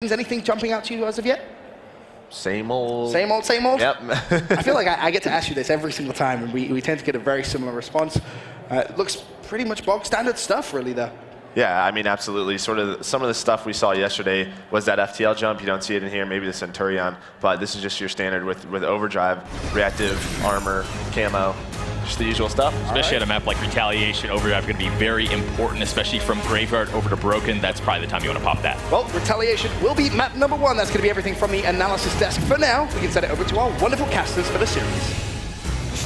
Is anything jumping out to you as of yet? Same old. Same old, same old? Yep. I feel like I get to ask you this every single time, and we tend to get a very similar response. It looks pretty much bog standard stuff, really, though. Yeah, I mean, absolutely. Sort of some of the stuff we saw yesterday was that FTL jump. You don't see it in here, maybe the Centurion, but this is just your standard with overdrive, reactive, armor, camo, just the usual stuff. Especially at a map like Retaliation, overdrive is going to be very important, especially from Graveyard over to Broken. That's probably the time you want to pop that. Well, Retaliation will be map number 1. That's going to be everything from the analysis desk. For now, we can send it over to our wonderful casters for the series.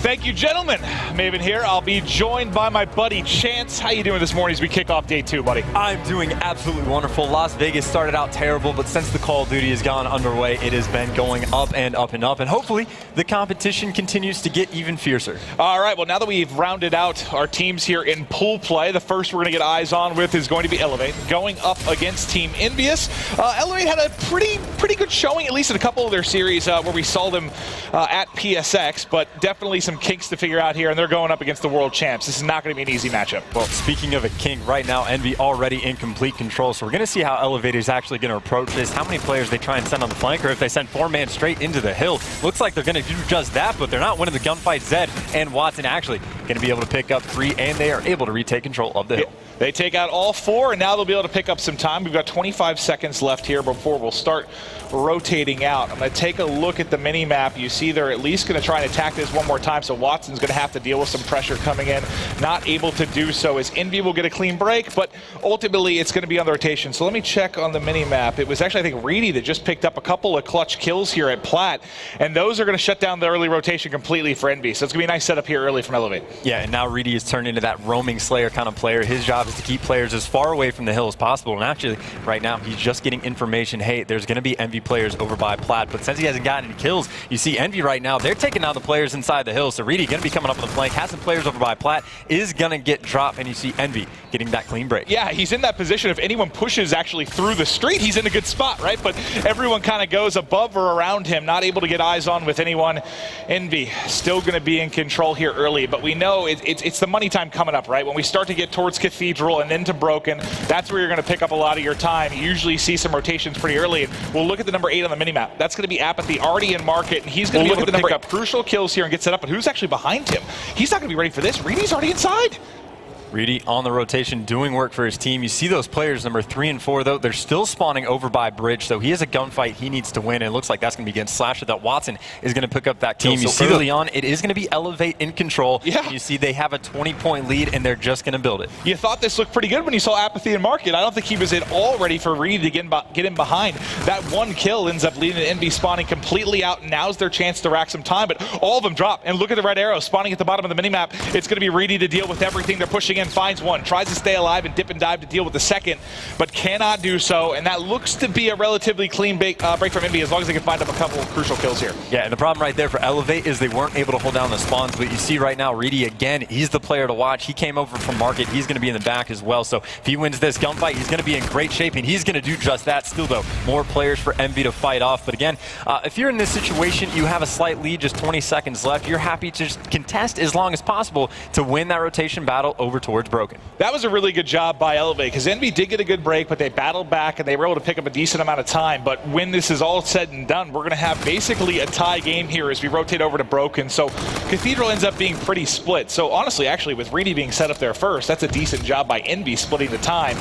Thank you, gentlemen. Maven here. I'll be joined by my buddy Chance. How you doing this morning as we kick off day 2, buddy? I'm doing absolutely wonderful. Las Vegas started out terrible, but since the Call of Duty has gone underway, it has been going up and up and up, and hopefully the competition continues to get even fiercer. All right, well, now that we've rounded out our teams here in pool play, the first we're going to get eyes on with is going to be eLevate, going up against Team EnVyUs. eLevate had a pretty good showing, at least in a couple of their series where we saw them at PSX, but definitely some kinks to figure out here, and they're going up against the world champs. This is not going to be an easy matchup. Well, speaking of a kink, right now Envy already in complete control, so we're going to see how eLevate is actually going to approach this, how many players they try and send on the flank, or if they send 4-man straight into the hill. Looks like they're going to do just that, but they're not winning the gunfight. Zed and Watson actually going to be able to pick up 3, and they are able to retake control of the hill. They take out all 4, and now they'll be able to pick up some time. We've got 25 seconds left here before we'll start rotating out. I'm going to take a look at the mini-map. You see they're at least going to try and attack this one more time, so Watson's going to have to deal with some pressure coming in. Not able to do so as Envy will get a clean break, but ultimately it's going to be on the rotation. So let me check on the mini-map. It was actually, I think, Reedy that just picked up a couple of clutch kills here at Plat, and those are going to shut down the early rotation completely for Envy. So it's going to be a nice setup here early from eLevate. Yeah, and now Reedy has turned into that roaming Slayer kind of player. His job is to keep players as far away from the hill as possible, and actually, right now, he's just getting information, hey, there's going to be Envy players over by Plat, but since he hasn't gotten any kills, you see Envy right now, they're taking out the players inside the hill, so Reedy going to be coming up on the flank, has some players over by Plat, is going to get dropped, and you see Envy getting that clean break. Yeah, he's in that position. If anyone pushes actually through the street, he's in a good spot, right? But everyone kind of goes above or around him, not able to get eyes on with anyone. Envy still going to be in control here early, but we know it's the money time coming up, right? When we start to get towards Cathedral and into Broken, that's where you're going to pick up a lot of your time. You usually see some rotations pretty early. And we'll look at the number 8 on the minimap. That's going to be Apathy, already in market, and he's going to be able to pick up crucial kills here and get set up. But who's actually behind him? He's not going to be ready for this. Reedy's already inside. Reedy on the rotation, doing work for his team. You see those players, number 3 and 4, though, they're still spawning over by Bridge, so he has a gunfight he needs to win, and it looks like that's going to be against Slasher, that Watson is going to pick up that kill. You see early on, it is going to be eLevate in control. Yeah. You see they have a 20-point lead, and they're just going to build it. You thought this looked pretty good when you saw Apathy in market. I don't think he was at all ready for Reedy to get in behind. That one kill ends up leading to Envy spawning completely out, and now's their chance to rack some time, but all of them drop, and look at the red arrow spawning at the bottom of the minimap. It's going to be Reedy to deal with everything. They're pushing in, finds one, tries to stay alive and dip and dive to deal with the second, but cannot do so, and that looks to be a relatively clean break from Envy as long as they can find up a couple of crucial kills here. Yeah, and the problem right there for eLevate is they weren't able to hold down the spawns, but you see right now, Reedy, again, he's the player to watch. He came over from market. He's going to be in the back as well, so if he wins this gunfight, he's going to be in great shape, and he's going to do just that. Still, though, more players for Envy to fight off, but again, if you're in this situation, you have a slight lead, just 20 seconds left, you're happy to just contest as long as possible to win that rotation battle over towards Broken. That was a really good job by eLevate, because Envy did get a good break, but they battled back and they were able to pick up a decent amount of time. But when this is all said and done, we're going to have basically a tie game here as we rotate over to Broken. So Cathedral ends up being pretty split. So honestly, actually, with Reedy being set up there first, that's a decent job by Envy splitting the time.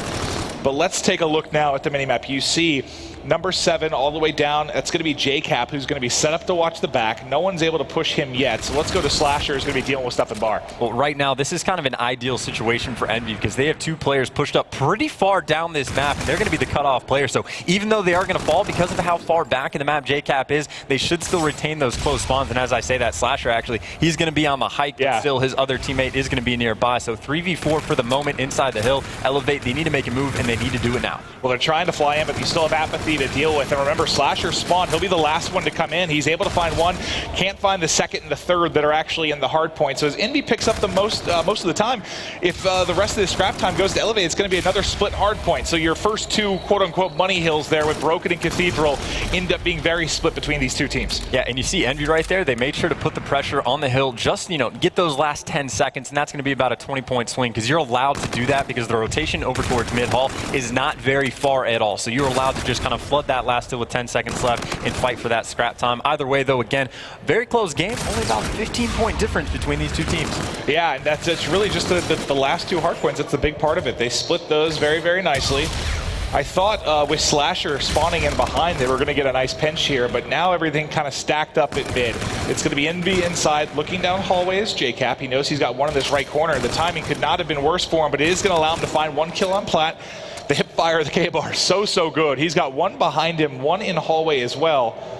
But let's take a look now at the minimap. You see number 7 all the way down. That's going to be JCap, who's going to be set up to watch the back. No one's able to push him yet, so let's go to Slasher, who's going to be dealing with stuff in bar. Well, right now, this is kind of an ideal situation for Envy because they have 2 players pushed up pretty far down this map, and they're going to be the cutoff player. So even though they are going to fall because of how far back in the map JCap is, they should still retain those close spawns. And as I say that, Slasher actually, he's going to be on the hike, but still his other teammate is going to be nearby. So 3v4 for the moment inside the hill. eLevate, they need to make a move, and they need to do it now. Well, they're trying to fly in, but you still have Apathy to deal with. And remember, Slasher spawned. He'll be the last one to come in. He's able to find one. Can't find the second and the third that are actually in the hard point. So as Envy picks up the most of the time, if the rest of the scrap time goes to eLevate, it's going to be another split hard point. So your first 2 quote-unquote money hills there with Broken and Cathedral end up being very split between these 2 teams. Yeah, and you see Envy right there. They made sure to put the pressure on the hill. Just, get those last 10 seconds, and that's going to be about a 20-point swing because you're allowed to do that because the rotation over towards mid-hall is not very far at all. So you're allowed to just kind of flood that last hill with 10 seconds left and fight for that scrap time. Either way, though, again, very close game. Only about 15-point difference between these two teams. Yeah, and it's really just the last two hardpoints. That's the big part of it. They split those very, very nicely. I thought with Slasher spawning in behind, they were going to get a nice pinch here, but now everything kind of stacked up at mid. It's going to be EnVy inside, looking down hallways. JCap, he knows he's got one in this right corner. The timing could not have been worse for him, but it is going to allow him to find one kill on Plat. The hip fire of the K-bar, so good. He's got one behind him, one in hallway as well.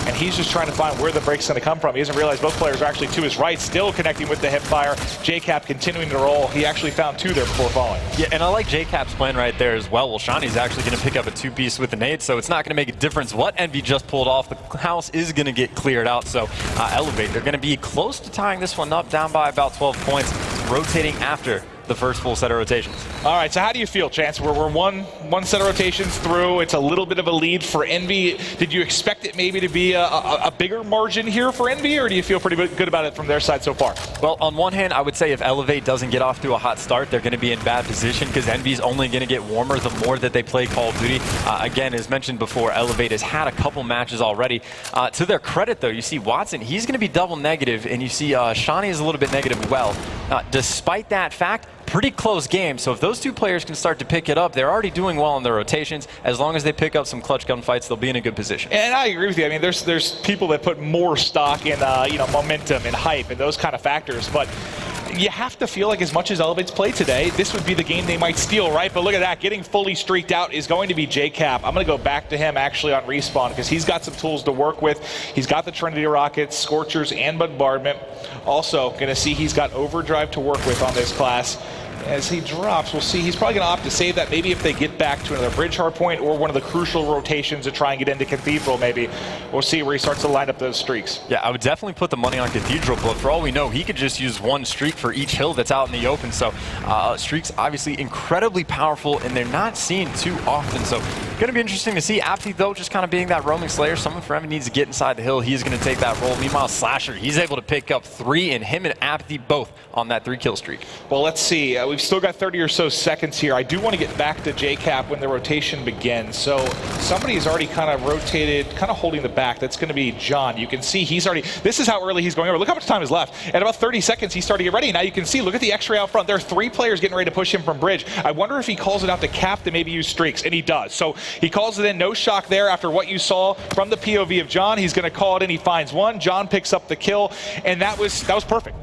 And he's just trying to find where the break's going to come from. He doesn't realize both players are actually to his right, still connecting with the hip fire. JCap continuing to roll. He actually found two there before falling. Yeah, and I like JCap's plan right there as well. Well, Shawnee's actually going to pick up a two-piece with the nade, so it's not going to make a difference what EnVy just pulled off. The house is going to get cleared out, so eLevate, they're going to be close to tying this one up, down by about 12 points, rotating after the first full set of rotations. All right, so how do you feel, Chance? We're one set of rotations through. It's a little bit of a lead for EnVy. Did you expect it maybe to be a bigger margin here for EnVy, or do you feel pretty good about it from their side so far? Well, on one hand, I would say if eLevate doesn't get off to a hot start, they're going to be in bad position because EnVy's only going to get warmer the more that they play Call of Duty. Again, as mentioned before, eLevate has had a couple matches already. To their credit, though, you see Watson, he's going to be double negative, and you see Shawnee is a little bit negative as well. Despite that fact, pretty close game, so if those two players can start to pick it up, they're already doing well in their rotations. As long as they pick up some clutch gunfights, they'll be in a good position. And I agree with you. I mean, there's people that put more stock in momentum and hype and those kind of factors, but you have to feel like as much as eLevate's played today, this would be the game they might steal, right? But look at that, getting fully streaked out is going to be JCap. I'm going to go back to him actually on respawn because he's got some tools to work with. He's got the Trinity Rockets, Scorchers, and Bombardment. Also, going to see he's got Overdrive to work with on this class. As he drops, we'll see. He's probably going to opt to save that maybe if they get back to another bridge hard point or one of the crucial rotations to try and get into Cathedral maybe. We'll see where he starts to line up those streaks. Yeah, I would definitely put the money on Cathedral, but for all we know, he could just use one streak for each hill that's out in the open. So streaks obviously incredibly powerful, and they're not seen too often. So going to be interesting to see. Apathy, though, just kind of being that roaming slayer. Someone for EnVy needs to get inside the hill. He's going to take that role. Meanwhile, Slasher, he's able to pick up 3, and him and Apathy both on that 3-kill streak. Well, let's see. We've still got 30 or so seconds here. I do want to get back to JCap when the rotation begins. So somebody's already kind of rotated, kind of holding the back. That's going to be John. You can see he's already, this is how early he's going over. Look how much time is left. At about 30 seconds, he's starting to get ready. Now you can see, look at the X-ray out front. There are 3 players getting ready to push him from bridge. I wonder if he calls it out to Cap to maybe use streaks, and he does. So he calls it in. No shock there after what you saw from the POV of John. He's going to call it in. He finds one. John picks up the kill, and that was perfect.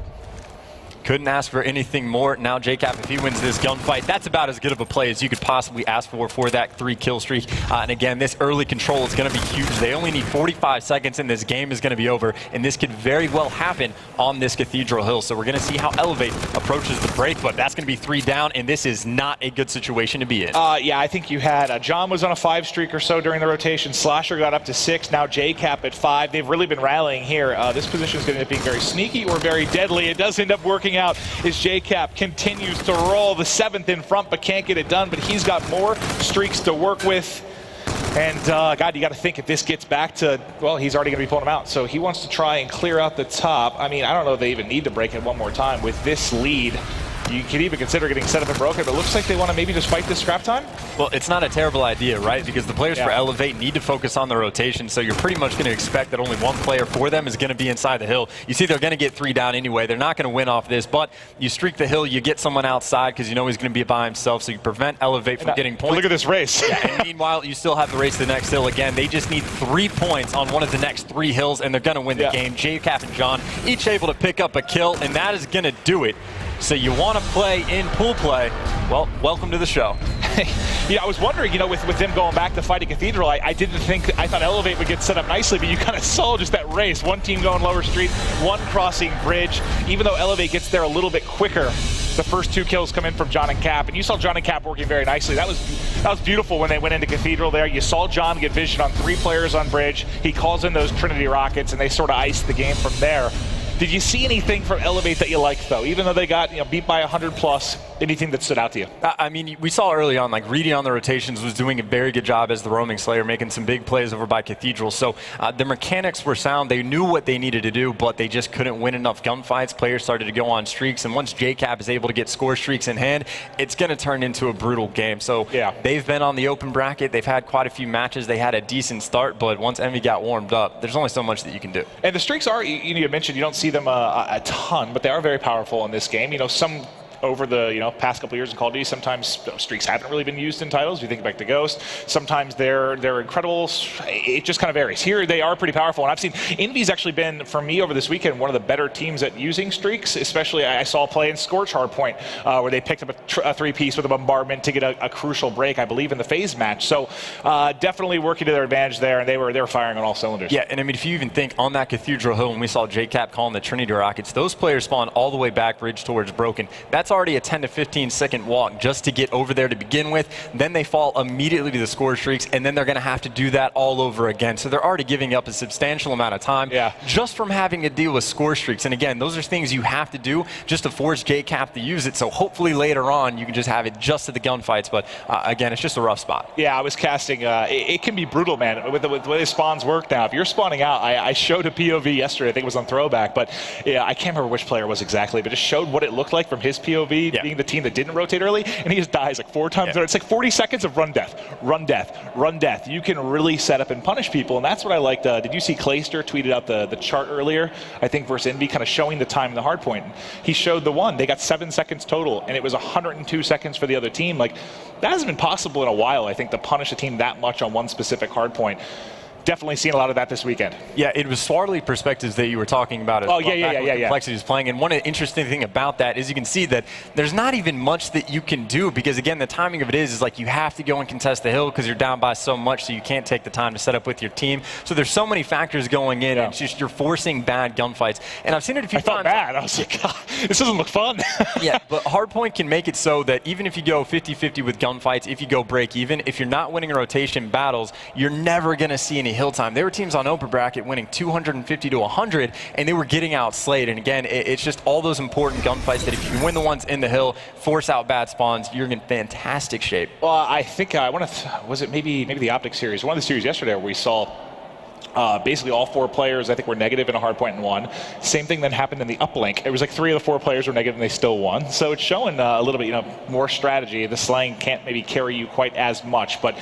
Couldn't ask for anything more. Now JCap, if he wins this gunfight, that's about as good of a play as you could possibly ask for that 3-kill streak. And again, this early control is going to be huge. They only need 45 seconds and this game is going to be over. And this could very well happen on this Cathedral Hill. So we're going to see how eLevate approaches the break, but that's going to be 3 down, and this is not a good situation to be in. Yeah, I think you had John was on a 5 streak or so during the rotation. Slasher got up to 6. Now JCap at 5. They've really been rallying here. This position is going to end up being very sneaky or very deadly. It does end up working out as JCap continues to roll the 7th in front but can't get it done, but he's got more streaks to work with. And God, you got to think if this gets back to, well, he's already going to be pulling him out. So he wants to try and clear out the top. I mean, I don't know if they even need to break it one more time with this lead. You could even consider getting set up and broken, but it looks like they want to maybe just fight this scrap time? Well, it's not a terrible idea, right? Because the players for eLevate need to focus on the rotation, so you're pretty much going to expect that only one player for them is going to be inside the hill. You see they're going to get 3 down anyway. They're not going to win off this, but you streak the hill, you get someone outside because you know he's going to be by himself, so you prevent eLevate from getting points. Look at this race. And meanwhile, you still have the race to the next hill again. They just need 3 points on one of the next 3 hills, and they're going to win the game. JCap and John each able to pick up a kill, and that is going to do it. So you want to play in pool play? Well, welcome to the show. I was wondering, with them going back to fighting Cathedral, I thought eLevate would get set up nicely, but you kind of saw just that race. One team going lower street, one crossing bridge. Even though eLevate gets there a little bit quicker, the first 2 kills come in from John and Cap, and you saw John and Cap working very nicely. That was beautiful when they went into Cathedral there. You saw John get vision on 3 players on bridge. He calls in those Trinity Rockets, and they sort of iced the game from there. Did you see anything from eLevate that you liked, though? Even though they got beat by 100+, Anything that stood out to you? I mean, we saw early on, like, Reedy on the rotations was doing a very good job as the roaming Slayer, making some big plays over by Cathedral. So the mechanics were sound. They knew what they needed to do, but they just couldn't win enough gunfights. Players started to go on streaks, and once JCap is able to get score streaks in hand, it's going to turn into a brutal game. So yeah, they've been on the open bracket. They've had quite a few matches. They had a decent start, but once Envy got warmed up, there's only so much that you can do. And the streaks are, you mentioned you don't see them a ton, but they are very powerful in this game. You know, some over the past couple of years in Call of Duty, sometimes streaks haven't really been used in titles. You think back to Ghost, sometimes they're incredible. It just kind of varies. Here they are pretty powerful, and I've seen EnVy's actually been, for me over this weekend, one of the better teams at using streaks. Especially I saw a play in Scorch Hardpoint where they picked up a three-piece with a bombardment to get a crucial break, I believe, in the phase match. So definitely working to their advantage there, and they were firing on all cylinders. Yeah, and I mean, if you even think on that Cathedral Hill, when we saw JCap calling the Trinity Rockets, those players spawn all the way back bridge towards Broken. That's already a 10 to 15 second walk just to get over there to begin with. Then they fall immediately to the score streaks, and then they're going to have to do that all over again. So they're already giving up a substantial amount of time just from having to deal with score streaks. And again, those are things you have to do just to force JCap to use it. So hopefully later on you can just have it just at the gunfights. But again, it's just a rough spot. Yeah, I was casting. It can be brutal, man, with the way spawns work now. If you're spawning out, I showed a POV yesterday. I think it was on Throwback, but yeah, I can't remember which player it was exactly, but it showed what it looked like from his POV, being the team that didn't rotate early, and he just dies like 4 times. It's like 40 seconds of run death, run death, run death. You can really set up and punish people, and that's what I liked. Did you see Clayster tweeted out the chart earlier, I think, versus Envy, kind of showing the time in the hard point? He showed the one. They got 7 seconds total, and it was 102 seconds for the other team. Like, that hasn't been possible in a while, I think, to punish a team that much on one specific hard point. Definitely seen a lot of that this weekend. Yeah, it was Swartly perspectives that you were talking about. Complexity is playing, and one interesting thing about that is you can see that there's not even much that you can do, because again, the timing of it is like you have to go and contest the hill because you're down by so much, so you can't take the time to set up with your team. So there's so many factors going in, and it's just you're forcing bad gunfights. And I've seen it a few times. I felt bad. I was like, God, this doesn't look fun. Yeah, but Hardpoint can make it so that even if you go 50-50 with gunfights, if you go break even, if you're not winning rotation battles, you're never going to see any hill time. There were teams on open bracket winning 250 to 100, and they were getting outslayed. And again, it's just all those important gunfights that if you can win the ones in the hill, force out bad spawns, you're in fantastic shape. Well, I think was it maybe the Optic series, one of the series yesterday where we saw basically all 4 players, I think, were negative in a hard point and won. Same thing then happened in the uplink. It was like 3 of the 4 players were negative and they still won. So it's showing a little bit, more strategy. The slang can't maybe carry you quite as much. But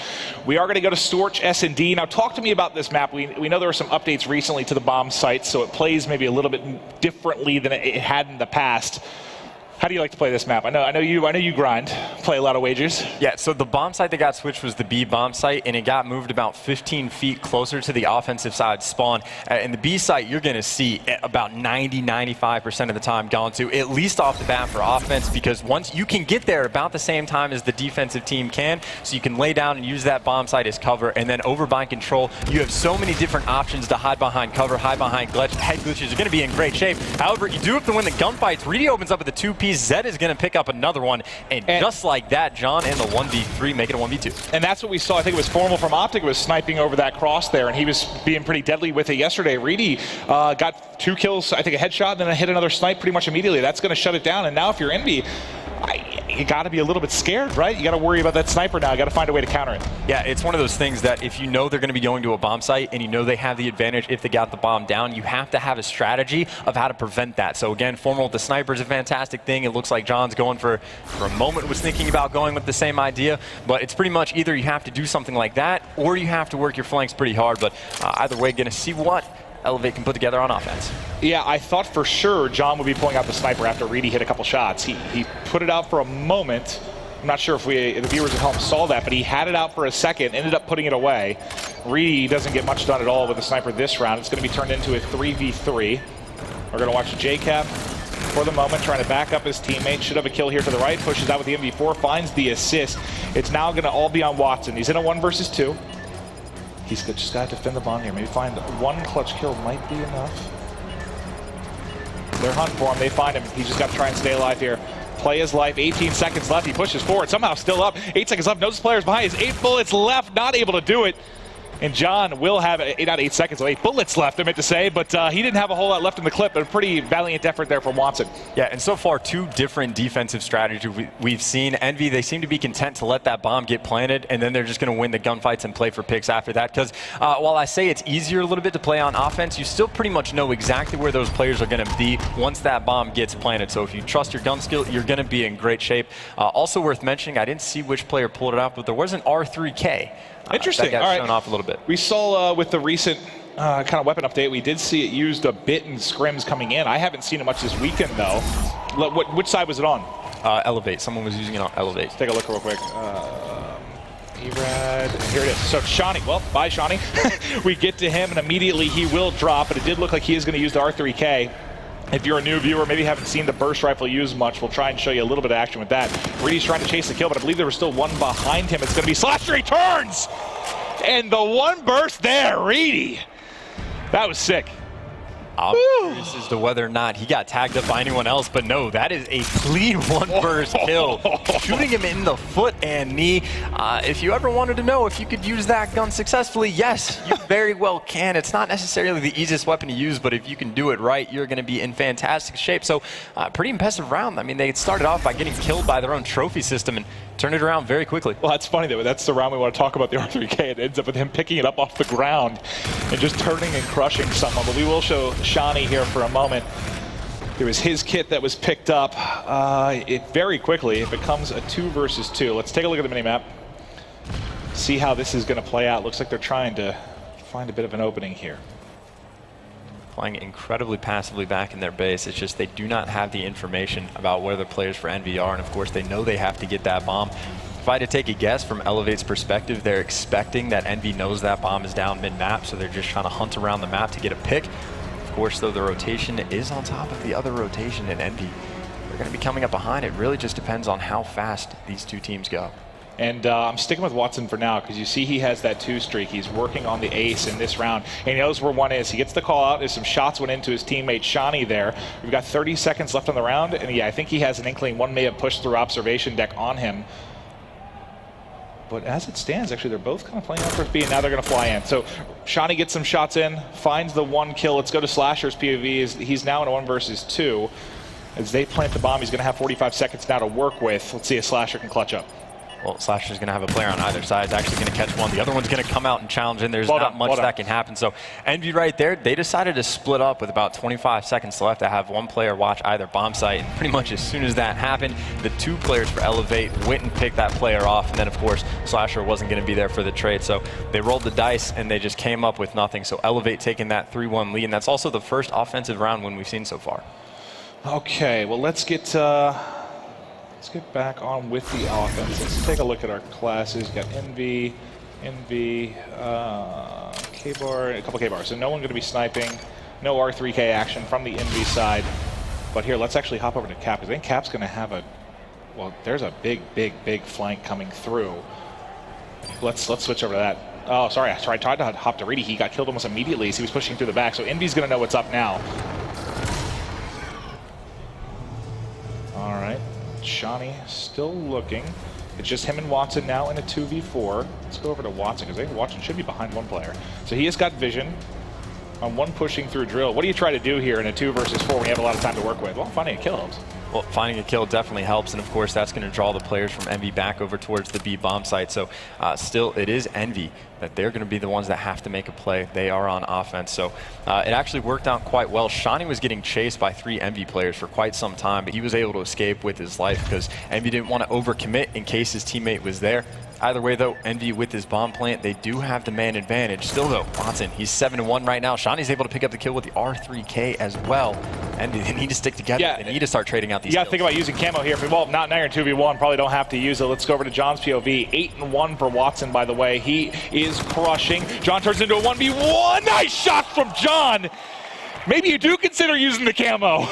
we are going to go to Storch S&D. Now talk to me about this map. We know there were some updates recently to the bomb site, so it plays maybe a little bit differently than it had in the past. How do you like to play this map? I know you grind, play a lot of wagers. Yeah, so the bomb site that got switched was the B bomb site, and it got moved about 15 feet closer to the offensive side spawn. And the B site, you're going to see about 90-95% of the time gone to, at least off the bat for offense, because once you can get there about the same time as the defensive team can, so you can lay down and use that bomb site as cover, and then over by control, you have so many different options to hide behind cover, hide behind head glitches. You're going to be in great shape. However, you do have to win the gunfights. Reedy opens up with a 2-piece. Zed is going to pick up another one, and just like that, John and the 1v3 make it a 1v2. And that's what we saw. I think it was Formal from Optic was sniping over that cross there, and he was being pretty deadly with it yesterday. Reedy got 2 kills, I think a headshot, and then hit another snipe pretty much immediately. That's going to shut it down, and now if you're Envy, you got to be a little bit scared, right? You got to worry about that sniper now. You got to find a way to counter it. Yeah, it's one of those things that if you know they're going to be going to a bomb site and you know they have the advantage if they got the bomb down, you have to have a strategy of how to prevent that. So again, Formal with the sniper is a fantastic thing. It looks like John's going for a moment, was thinking about going with the same idea, but it's pretty much either you have to do something like that or you have to work your flanks pretty hard. But either way, going to see what eLevate can put together on offense. Yeah, I thought for sure John would be pulling out the sniper after Reedy hit a couple shots. He put it out for a moment. I'm not sure if the viewers at home saw that, but he had it out for a second, ended up putting it away. Reedy doesn't get much done at all with the sniper this round. It's going to be turned into a 3v3. We're going to watch JCap for the moment, trying to back up his teammate. Should have a kill here to the right, pushes out with the MV4, finds the assist. It's now going to all be on Watson. He's in a 1 versus 2. He's just got to defend the bomb here. Maybe find 1 clutch kill might be enough. They're hunting for him. They find him. He's just got to try and stay alive here. Play his life. 18 seconds left. He pushes forward. Somehow still up. 8 seconds left. Knows his player's behind. He's 8 bullets left. Not able to do it. And John will have 8 out of 8 seconds, 8 bullets left, I meant to say, but he didn't have a whole lot left in the clip, but a pretty valiant effort there from Watson. Yeah, and so far, 2 different defensive strategies we've seen. EnVy, they seem to be content to let that bomb get planted, and then they're just going to win the gunfights and play for picks after that. Because while I say it's easier a little bit to play on offense, you still pretty much know exactly where those players are going to be once that bomb gets planted. So if you trust your gun skill, you're going to be in great shape. Also worth mentioning, I didn't see which player pulled it off, but there was an R3K. Interesting. That got All right. shown off a little bit. We saw with the recent kind of weapon update, we did see it used a bit in scrims coming in. I haven't seen it much this weekend, though. Which side was it on? eLevate. Someone was using it on eLevate. Let's take a look real quick. E-Rad. Here it is. So Shawnee. Well, bye, Shawnee. We get to him, and immediately he will drop, but it did look like he is going to use the R3K. If you're a new viewer, maybe haven't seen the burst rifle used much, we'll try and show you a little bit of action with that. Reedy's trying to chase the kill, but I believe there was still one behind him. It's going to be Slasher. He turns! And the one burst there, Reedy. That was sick. I'm curious as to whether or not he got tagged up by anyone else, but no, that is a clean one burst kill. Shooting him in the foot and knee. If you ever wanted to know if you could use that gun successfully, yes, you very well can. It's not necessarily the easiest weapon to use, but if you can do it right, you're going to be in fantastic shape. So pretty impressive round. I mean, they started off by getting killed by their own trophy system and turned it around very quickly. Well, that's funny, though. That's the round we want to talk about, the R3K. It ends up with him picking it up off the ground and just turning and crushing someone. But we will show Shawnee here for a moment. It was his kit that was picked up very quickly. It becomes a 2 versus 2. Let's take a look at the minimap. See how this is going to play out. Looks like they're trying to find a bit of an opening here. Playing incredibly passively back in their base. It's just they do not have the information about where the players for EnVy are, and of course they know they have to get that bomb. If I had to take a guess from eLevate's perspective, they're expecting that EnVy knows that bomb is down mid-map, so they're just trying to hunt around the map to get a pick. Of course, though, the rotation is on top of the other rotation in EnVy. They're going to be coming up behind. It really just depends on how fast these 2 teams go. And I'm sticking with Watson for now because you see he has that 2 streak. He's working on the ace in this round. And he knows where one is. He gets the call out. There's some shots went into his teammate Shawnee there. We've got 30 seconds left on the round. And yeah, I think he has an inkling. One may have pushed through observation deck on him. But as it stands, actually, they're both kind of playing out for B, and now they're going to fly in. So Shawnee gets some shots in, finds the 1 kill. Let's go to Slasher's POV. He's now in a 1 versus 2. As they plant the bomb, he's going to have 45 seconds now to work with. Let's see if Slasher can clutch up. Well, Slasher's going to have a player on either side. He's actually going to catch one. The other one's going to come out and challenge in. There's not much that can happen. So EnVy right there, they decided to split up with about 25 seconds left to have one player watch either bomb site. And pretty much as soon as that happened, the 2 players for eLevate went and picked that player off. And then, of course, Slasher wasn't going to be there for the trade. So they rolled the dice, and they just came up with nothing. So eLevate taking that 3-1 lead. And that's also the first offensive round win we've seen so far. Okay, well, let's get back on with the offense. Let's take a look at our classes. We've got EnVy, K-Bar, a couple K-Bars. So no one going to be sniping. No R3K action from the EnVy side. But here, let's actually hop over to Cap, because I think Cap's going to have a, well, there's a big flank coming through. Let's switch over to that. Oh, sorry, I tried to hop to Reedy. He got killed almost immediately as he was pushing through the back. So EnVy's going to know what's up now. All right. Shawnee still looking. It's just him and Watson now in a 2v4. Let's go over to Watson, because I think Watson should be behind one player. So he has got vision on one pushing through drill. What do you try to do here in a 2 versus 4 when you have a lot of time to work with? Well, finding a kill helps. Well, finding a kill definitely helps, and of course that's going to draw the players from EnVy back over towards the B bomb site. So still, it is EnVy that they're going to be the ones that have to make a play. They are on offense, so it actually worked out quite well. Shawnee was getting chased by 3 EnVy players for quite some time, but he was able to escape with his life because EnVy didn't want to overcommit in case his teammate was there. Either way, though, EnVy with his bomb plant, they do have the man advantage. Still, though, Watson, he's 7-1 right now. Shawnee's able to pick up the kill with the R3K as well. And they need to stick together. Yeah, they need to start trading out these You got kills. to think about using camo here. Well, not now you're in 2v1. Probably don't have to use it. Let's go over to John's POV. 8-1 for Watson, by the way. He is crushing. John turns into a 1v1. Nice shot from John. Maybe you do consider using the camo.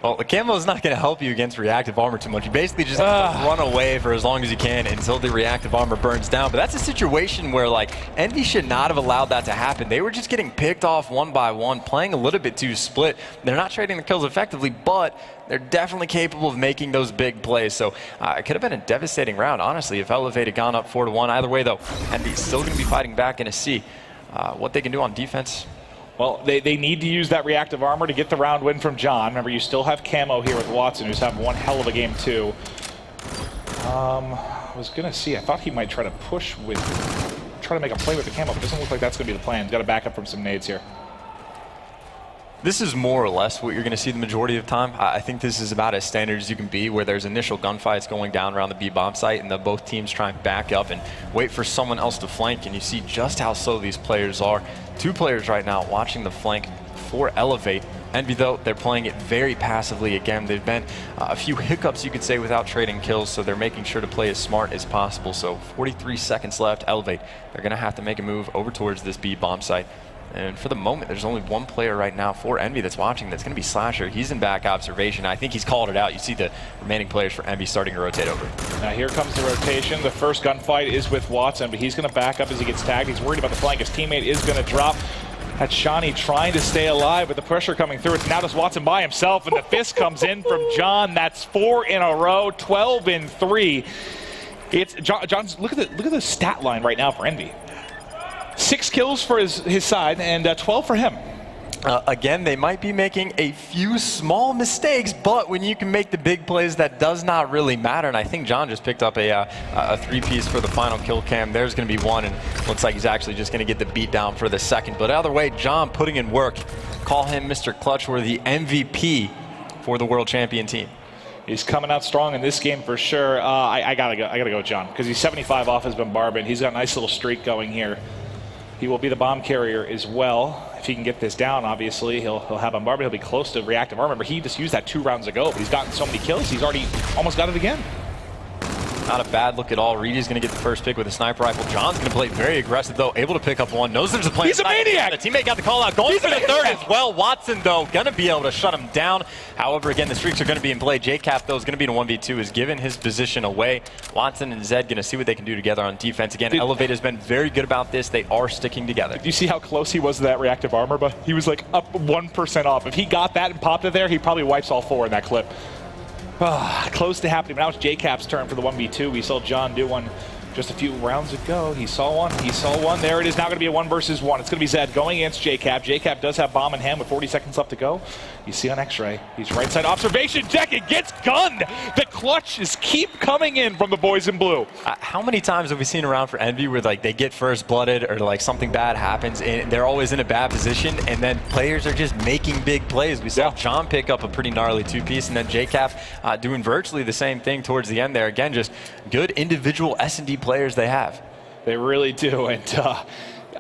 Well, the camo is not going to help you against reactive armor too much. You basically just have to run away for as long as you can until the reactive armor burns down. But that's a situation where, like, Envy should not have allowed that to happen. They were just getting picked off one by one, playing a little bit too split. They're not trading the kills effectively, but they're definitely capable of making those big plays. So it could have been a devastating round, honestly, if eLevate had gone up 4-1. Either way, though, Envy's still going to be fighting back in a C. What they can do on defense, well, they need to use that reactive armor to get the round win from John. Remember, you still have Camo here with Watson, who's having one hell of a game, too. I was going to see, I thought he might try to push with, try to make a play with the Camo, but it doesn't look like that's going to be the plan. He's got to back up from some nades here. this is more or less what you're going to see the majority of the time. I think this is about as standard as you can be, where there's initial gunfights going down around the B bomb site, and both teams try and back up and wait for someone else to flank, and you see just how slow these players are. Two players right now watching the flank for eLevate. Envy, though, they're playing it very passively. Again, they've been a few hiccups, you could say, without trading kills, so they're making sure to play as smart as possible. So 43 seconds left. eLevate, they're going to have to make a move over towards this B bomb site. And for the moment, there's only one player right now for Envy that's watching. That's going to be Slasher. He's in back observation. I think he's called it out. You see the remaining players for Envy starting to rotate over. Now here comes the rotation. The first gunfight is with Watson, but he's going to back up as he gets tagged. He's worried about the flank. His teammate is going to drop. That's Shawnee trying to stay alive with the pressure coming through. It's now just Watson by himself, and the fist comes in from John. That's 4 in a row, 12 in 3. It's John's. Look at the stat line right now for Envy. 6 kills for his side and 12 for him. Again, they might be making a few small mistakes, but when you can make the big plays, that does not really matter. And I think John just picked up a 3-piece for the final kill cam. There's going to be one, and looks like he's actually just going to get the beat down for the second. But either way, John putting in work. Call him Mr. Clutch, or the MVP for the world champion team. He's coming out strong in this game for sure. I gotta go with John, because he's 75 off his bombardment. He's got a nice little streak going here. He will be the bomb carrier as well. If he can get this down, obviously, he'll have bombardment. He'll be close to reactive armor. Remember, he just used that 2 rounds ago, but he's gotten so many kills, he's already almost got it again. Not a bad look at all. Reedy's going to get the first pick with a sniper rifle. John's going to play very aggressive, though, able to pick up one. Knows there's a play. He's a maniac! The teammate got the call out. Going for the third as well. Watson, though, going to be able to shut him down. However, again, the streaks are going to be in play. JCap, though, is going to be in a 1v2, is given his position away. Watson and Zed going to see what they can do together on defense. Again, eLevate has been very good about this. They are sticking together. Did you see how close he was to that reactive armor? But he was like up 1% off. If he got that and popped it there, he probably wipes all 4 in that clip. Close to happening. Now it's JCap's turn for the 1v2. We saw John do one just a few rounds ago. He saw one. He saw one. There it is. Now going to be a 1 versus 1. It's going to be Zed going against JCap. JCap does have bomb in hand with 40 seconds left to go. You see on X-ray. He's right side observation. It gets gunned. The clutches keep coming in from the boys in blue. How many times have we seen around for Envy where like they get first blooded or like something bad happens and they're always in a bad position, and then players are just making big plays? We saw John pick up a pretty gnarly 2-piece, and then JCap doing virtually the same thing towards the end there. Again, just good individual S&D players they have. They really do, and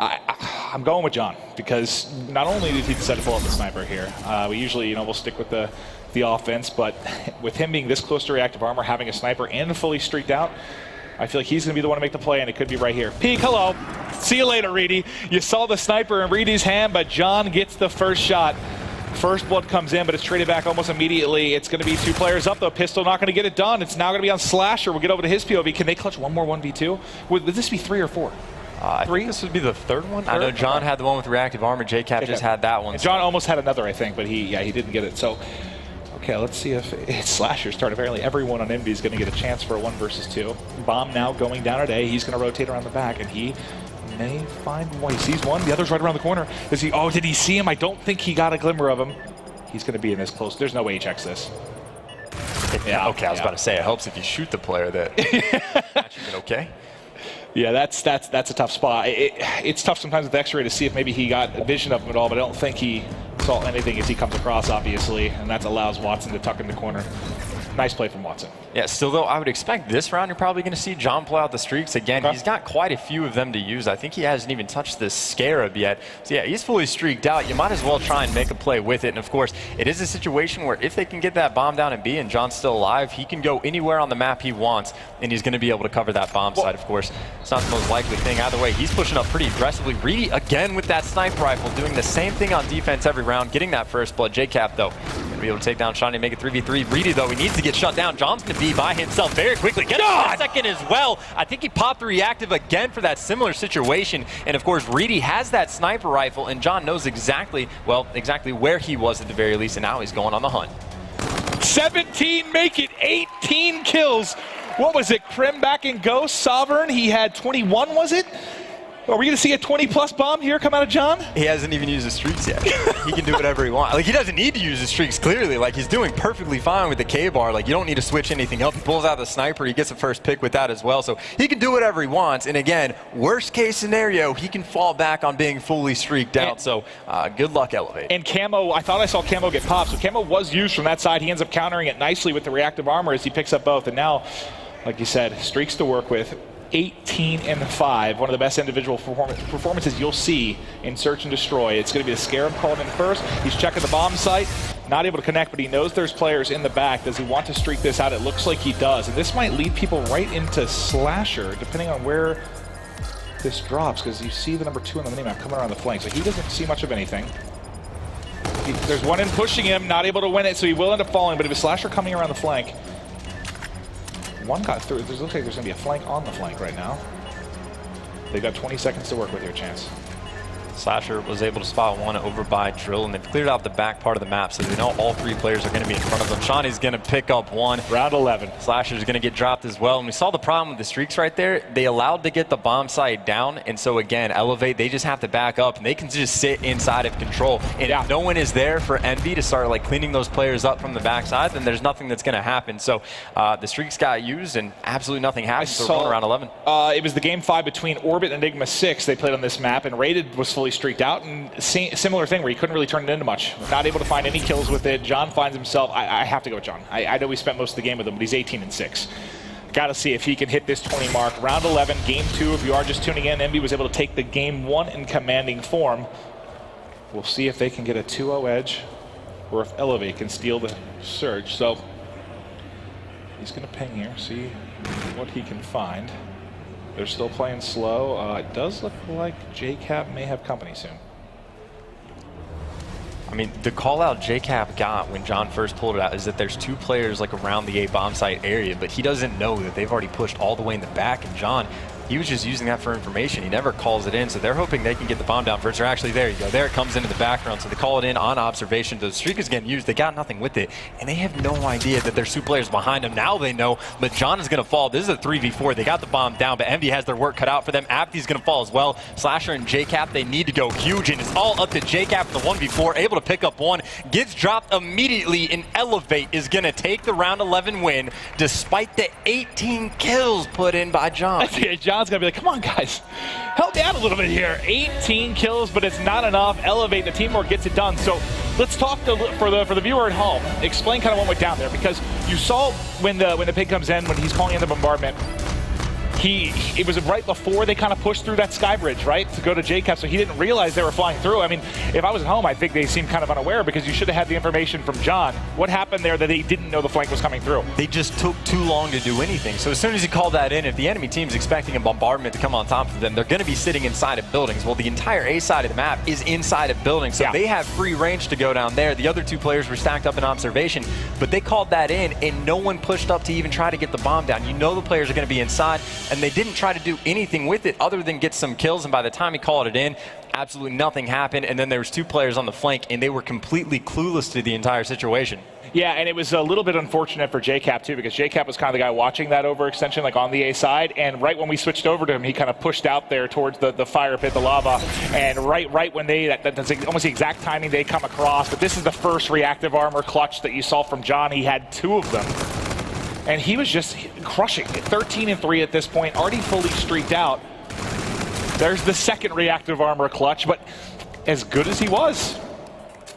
I'm going with John, because not only did he decide to pull out the sniper here, we usually, we'll stick with the offense, but with him being this close to reactive armor, having a sniper and fully streaked out, I feel like he's going to be the one to make the play, and it could be right here. Peek, hello. See you later, Reedy. You saw the sniper in Reedy's hand, but John gets the first shot. First blood comes in, but it's traded back almost immediately. It's going to be 2 players up, though. Pistol not going to get it done. It's now going to be on Slasher. We'll get over to his POV. Can they clutch one more 1v2? Would this be 3 or 4? I think this would be the third one. I know John had the one with reactive armor. JCap just had that one. And John almost had another, I think, but he didn't get it. So, okay, let's see if it's Slasher's turn. Apparently everyone on Envy is going to get a chance for a 1 versus 2. Bomb now going down at A. He's going to rotate around the back, and he may find one. He sees one. The other's right around the corner. Is he? Oh, did he see him? I don't think he got a glimmer of him. He's going to be in this close. There's no way he checks this. Yeah, okay, I was about to say, it helps if you shoot the player that actually okay. Yeah, that's a tough spot. It's tough sometimes with X-ray to see if maybe he got a vision of him at all, but I don't think he saw anything as he comes across, obviously, and that allows Watson to tuck in the corner. Nice play from Watson. Yeah, still though, I would expect this round you're probably going to see John pull out the streaks again. He's got quite a few of them to use. I think he hasn't even touched the Scarab yet. So yeah, he's fully streaked out. You might as well try and make a play with it. And of course, it is a situation where if they can get that bomb down and B and John's still alive, he can go anywhere on the map he wants, and he's going to be able to cover that bomb side, of course. It's not the most likely thing. Either way, he's pushing up pretty aggressively. Reedy again with that sniper rifle, doing the same thing on defense every round, getting that first blood. JCap though, Be able to take down Shawnee, make it 3v3. Reedy, though, he needs to get shut down. John's going to be by himself very quickly. Get a second as well. I think he popped the reactive again for that similar situation. And, of course, Reedy has that sniper rifle, and John knows exactly, well, exactly where he was at the very least, and now he's going on the hunt. 17 make it 18 kills. What was it? Krim back in Ghost. Sovereign, he had 21, was it? Are we going to see a 20-plus bomb here come out of John? He hasn't even used his streaks yet. He can do whatever he wants. Like, he doesn't need to use his streaks, clearly. Like, he's doing perfectly fine with the K-bar. Like, you don't need to switch anything up. He pulls out the sniper. He gets the first pick with that as well. So he can do whatever he wants. And, again, worst-case scenario, he can fall back on being fully streaked out. So good luck, eLevate. And Camo, I thought I saw Camo get popped. So Camo was used from that side. He ends up countering it nicely with the reactive armor as he picks up both. And now, like you said, streaks to work with. 18-5, one of the best individual performances you'll see in Search and Destroy. It's going to be the Scarab called in first. He's checking the bomb site, not able to connect, but he knows there's players in the back. Does he want to streak this out? It looks like he does. And this might lead people right into Slasher, depending on where this drops, because you see the number 2 on the minimap coming around the flank. So he doesn't see much of anything. There's one in pushing him, not able to win it, so he will end up falling, but if a Slasher coming around the flank, one got through. It looks like there's going to be a flank on the flank right now. They've got 20 seconds to work with here, Chance. Slasher was able to spot one over by Drill, and they've cleared out the back part of the map, so they know all 3 players are going to be in front of them. Shawnee's going to pick up one. Round 11. Slasher's going to get dropped as well, and we saw the problem with the streaks right there. They allowed to get the bomb site down, and so again, eLevate, they just have to back up, and they can just sit inside of control. And if no one is there for Envy to start like cleaning those players up from the backside, then there's nothing that's going to happen. So the streaks got used, and absolutely nothing happened. So we're going around 11. It was the game 5 between Orbit and Enigma 6 they played on this map, and Rated was fully streaked out, and similar thing where he couldn't really turn it into much. Not able to find any kills with it. John finds himself, I have to go with John. I know we spent most of the game with him, but he's 18-6. Got to see if he can hit this 20 mark. Round 11, game 2. If you are just tuning in, Envy was able to take the game 1 in commanding form. We'll see if they can get a 2-0 edge or if eLevate can steal the surge. So he's going to ping here, see what he can find. They're still playing slow. It does look like JCap may have company soon. I mean, the call out JCap got when John first pulled it out is that there's 2 players like around the A bomb site area, but he doesn't know that they've already pushed all the way in the back, and John, he was just using that for information. He never calls it in, so they're hoping they can get the bomb down first. Or actually, there you go. There it comes into the background, so they call it in on observation. The streak is getting used. They got nothing with it, and they have no idea that there's 2 players behind them. Now they know, but John is going to fall. This is a 3v4. They got the bomb down, but Envy has their work cut out for them. Apathy's going to fall as well. Slasher and JCap, they need to go huge, and it's all up to JCap for the 1v4, able to pick up one. Gets dropped immediately, and eLevate is going to take the round 11 win, despite the 18 kills put in by John. John's going to be like, come on, guys. Help me out a little bit here. 18 kills, but it's not enough. eLevate, the teamwork gets it done. So let's talk for the viewer at home. Explain kind of what went down there, because you saw when the pig comes in, when he's calling in the bombardment, it was right before they kind of pushed through that sky bridge, right, to go to JCap, so he didn't realize they were flying through. I mean, if I was at home, I think they seemed kind of unaware, because you should have had the information from John. What happened there that they didn't know the flank was coming through? They just took too long to do anything. So as soon as you call that in, if the enemy team's expecting a bombardment to come on top of them, they're going to be sitting inside of buildings. Well, the entire A side of the map is inside of buildings, so they have free range to go down there. The other 2 players were stacked up in observation, but they called that in, and no one pushed up to even try to get the bomb down. You know the players are going to be inside, and they didn't try to do anything with it other than get some kills, and by the time he called it in, absolutely nothing happened. And then there was 2 players on the flank, and they were completely clueless to the entire situation. Yeah, and it was a little bit unfortunate for JCap too, because JCap was kind of the guy watching that overextension, like on the A side, and right when we switched over to him, he kind of pushed out there towards the fire pit, the lava, and right when that's almost the exact timing they come across. But this is the first reactive armor clutch that you saw from John. He had 2 of them, and he was just crushing it. 13-3 at this point, already fully streaked out. There's the second reactive armor clutch, but as good as he was,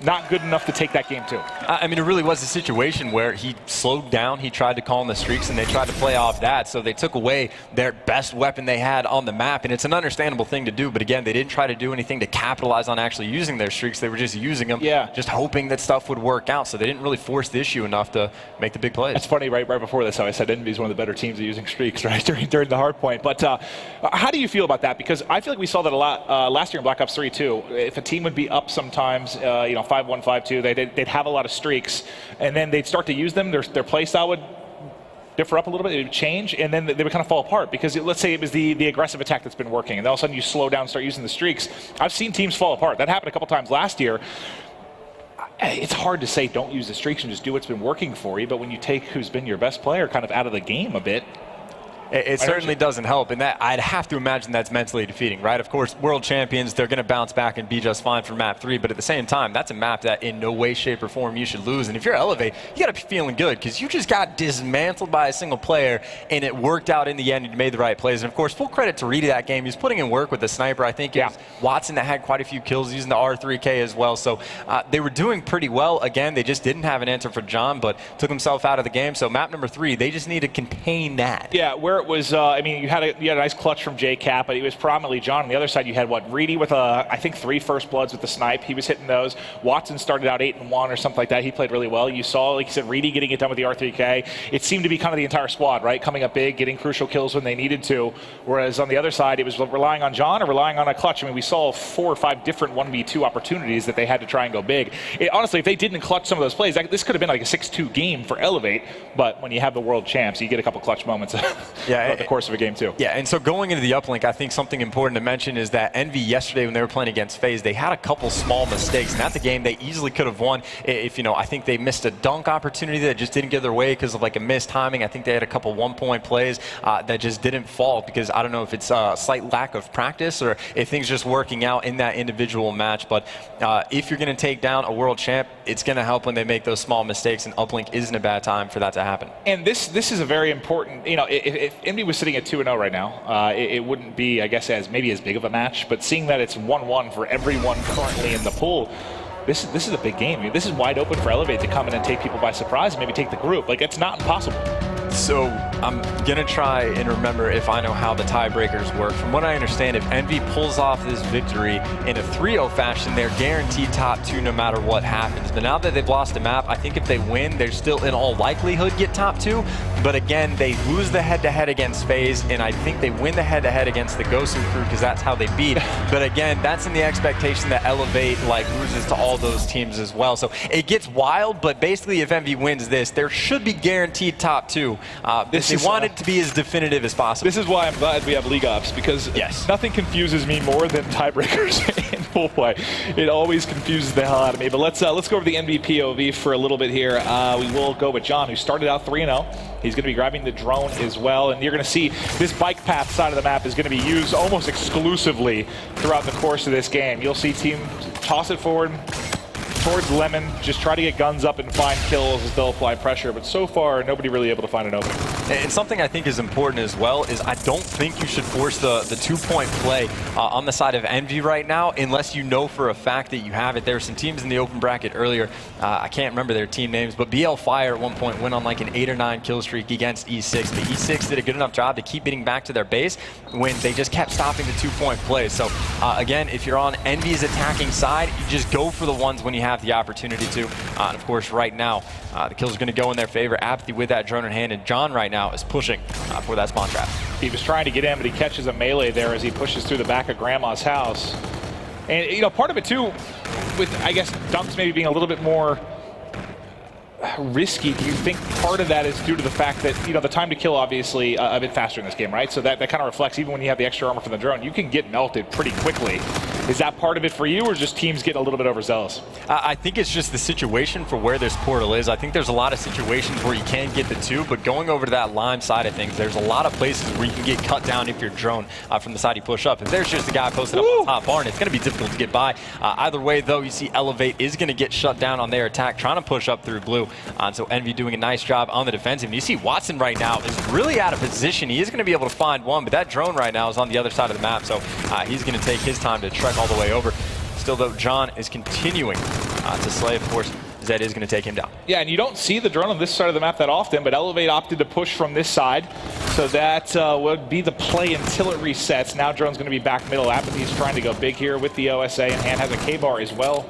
not good enough to take that game too. I mean, it really was a situation where he slowed down, he tried to call in the streaks, and they tried to play off that, so they took away their best weapon they had on the map, and it's an understandable thing to do, but again, they didn't try to do anything to capitalize on actually using their streaks. They were just using them, just hoping that stuff would work out, so they didn't really force the issue enough to make the big plays. It's funny, right before this, how I said Envy is one of the better teams at using streaks, right, during the hard point. But how do you feel about that? Because I feel like we saw that a lot last year in Black Ops 3 too. If a team would be up sometimes, 5 5-1, 5-2. They'd have a lot of streaks, and then they'd start to use them. Their play style would differ up a little bit, it would change, and then they would kind of fall apart because let's say it was the aggressive attack that's been working, and all of a sudden you slow down and start using the streaks. I've seen teams fall apart. That happened a couple times last year. It's hard to say don't use the streaks and just do what's been working for you, but when you take who's been your best player kind of out of the game a bit, it certainly doesn't help, and that I'd have to imagine that's mentally defeating, right? Of course, world champions, they're going to bounce back and be just fine for map 3, but at the same time, that's a map that in no way, shape, or form you should lose. And if you're eLevate, you got to be feeling good because you just got dismantled by a single player, and it worked out in the end. You made the right plays, and of course, full credit to Reedy that game. He was putting in work with the sniper. I think it was Watson that had quite a few kills using the R3K as well. So they were doing pretty well. Again, they just didn't have an answer for John, but took himself out of the game. So map number 3, they just need to contain that. Yeah, where it was, I mean, you had a nice clutch from J-Cap, but it was predominantly John. On the other side, you had, Reedy with, I think, 3 first bloods with the snipe. He was hitting those. Watson started out 8-1 or something like that. He played really well. You saw, like you said, Reedy getting it done with the R3K. It seemed to be kind of the entire squad, right? Coming up big, getting crucial kills when they needed to. Whereas on the other side, it was relying on John or relying on a clutch. I mean, we saw 4 or 5 different 1v2 opportunities that they had to try and go big. Honestly, if they didn't clutch some of those plays, this could have been like a 6-2 game for eLevate. But when you have the world champs, you get a couple clutch moments throughout the course of a game too. Yeah, and so going into the uplink, I think something important to mention is that EnVy yesterday when they were playing against FaZe, they had a couple small mistakes, and that's a game they easily could have won if, I think they missed a dunk opportunity that just didn't get their way because of like a missed timing. I think they had a couple 1-point plays that just didn't fall because I don't know if it's a slight lack of practice or if things just working out in that individual match. But if you're going to take down a world champ, it's going to help when they make those small mistakes, and uplink isn't a bad time for that to happen. And this is a very important, if EnVy was sitting at 2-0 right now, it wouldn't be, I guess, maybe as big of a match, but seeing that it's 1-1 for everyone currently in the pool, this is a big game. I mean, this is wide open for eLevate to come in and take people by surprise and maybe take the group. Like, it's not impossible. So I'm going to try and remember if I know how the tiebreakers work. From what I understand, if EnVy pulls off this victory in a 3-0 fashion, they're guaranteed top 2 no matter what happens. But now that they've lost a map, I think if they win, they're still in all likelihood get top 2. But again, they lose the head-to-head against FaZe, and I think they win the head-to-head against the Gosu crew because that's how they beat. But again, that's in the expectation that eLevate loses to all those teams as well. So it gets wild, but basically if EnVy wins this, there should be guaranteed top 2. They want it to be as definitive as possible. This is why I'm glad we have League Ops, because nothing confuses me more than tiebreakers in pool play. It always confuses the hell out of me. But let's go over the EnVy POV for a little bit here. We will go with John, who started out 3-0. He's going to be grabbing the drone as well, and you're going to see this bike path side of the map is going to be used almost exclusively throughout the course of this game. You'll see team toss it forward towards Lemon, just try to get guns up and find kills as they'll apply pressure, but so far nobody really able to find an opening. And something I think is important as well is I don't think you should force the 2-point play on the side of EnVy right now unless you know for a fact that you have it. There were some teams in the open bracket earlier, I can't remember their team names, but BL Fire at one point went on like an 8 or 9 kill streak against E6. But E6 did a good enough job to keep getting back to their base when they just kept stopping the 2-point plays. So again, if you're on EnVy's attacking side, you just go for the ones when you have the opportunity to. And of course, right now, the kills are going to go in their favor. Apathy with that drone in hand, and John right now is pushing for that spawn trap. He was trying to get in, but he catches a melee there as he pushes through the back of Grandma's house. And, part of it, too, with, I guess, dunks maybe being a little bit more risky, do you think part of that is due to the fact that, the time to kill obviously a bit faster in this game, right? So that kind of reflects, even when you have the extra armor from the drone, you can get melted pretty quickly. Is that part of it for you, or just teams getting a little bit overzealous? I think it's just the situation for where this portal is. I think there's a lot of situations where you can get the 2, but going over to that lime side of things, there's a lot of places where you can get cut down if you're drone from the side you push up. If there's just a guy posted up on top barn, it's going to be difficult to get by. Either way, though, you see eLevate is going to get shut down on their attack, trying to push up through blue. So EnVy doing a nice job on the defensive. And you see Watson right now is really out of position. He is going to be able to find one, but that drone right now is on the other side of the map, so he's going to take his time to trek all the way over. Still, though, John is continuing to slay, of course. Zed is going to take him down. Yeah, and you don't see the drone on this side of the map that often, but eLevate opted to push from this side, so that would be the play until it resets. Now drone's going to be back middle. Apathy's trying to go big here with the OSA, and hand has a K-bar as well.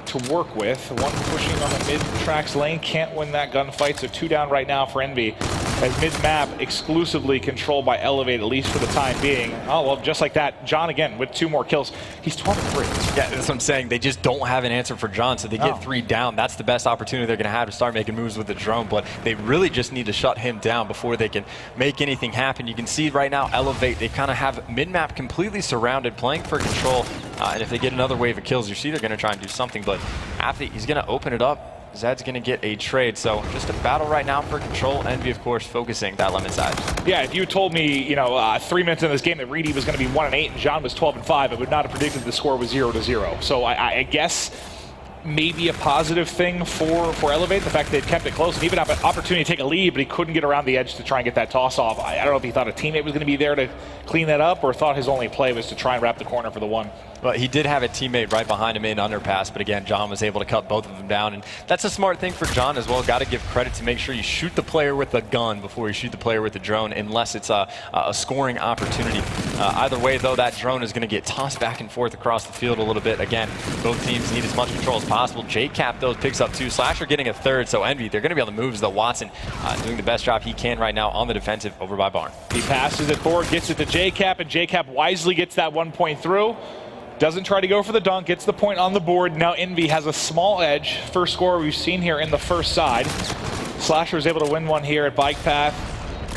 to work with. One pushing on the mid-tracks lane, can't win that gunfight, so 2 down right now for Envy. As mid-map exclusively controlled by eLevate, at least for the time being. Oh, well, just like that, John again with 2 more kills. He's 12-3. Yeah, that's what I'm saying. They just don't have an answer for John, so they get 3 down. That's the best opportunity they're going to have to start making moves with the drone, but they really just need to shut him down before they can make anything happen. You can see right now, eLevate, they kind of have mid-map completely surrounded, playing for control, and if they get another wave of kills, you see they're going to try and do something, but Athlete, he's going to open it up. Zed's going to get a trade, so just a battle right now for control. Envy, of course, focusing that lemon side. Yeah, if you had told me, 3 minutes into this game that Reedy was going to be 1-8 and John was 12-5, I would not have predicted the score was 0-0. So I guess maybe a positive thing for eLevate, the fact they'd kept it close and even have an opportunity to take a lead, but he couldn't get around the edge to try and get that toss off. I don't know if he thought a teammate was going to be there to clean that up or thought his only play was to try and wrap the corner for the 1. Well, he did have a teammate right behind him in underpass, but again, John was able to cut both of them down, and that's a smart thing for John as well. Got to give credit to make sure you shoot the player with a gun before you shoot the player with a drone, unless it's a scoring opportunity. Either way, though, that drone is going to get tossed back and forth across the field a little bit. Again, both teams need as much control as possible. JCap, though, picks up 2. Slasher getting a 3rd, so Envy, they're going to be on the moves, though. Watson doing the best job he can right now on the defensive over by Barn. He passes it forward, gets it to JCap, and JCap wisely gets that 1 point through. Doesn't try to go for the dunk, gets the point on the board. Now Envy has a small edge. First score we've seen here in the first side. Slasher is able to win one here at Bike Path.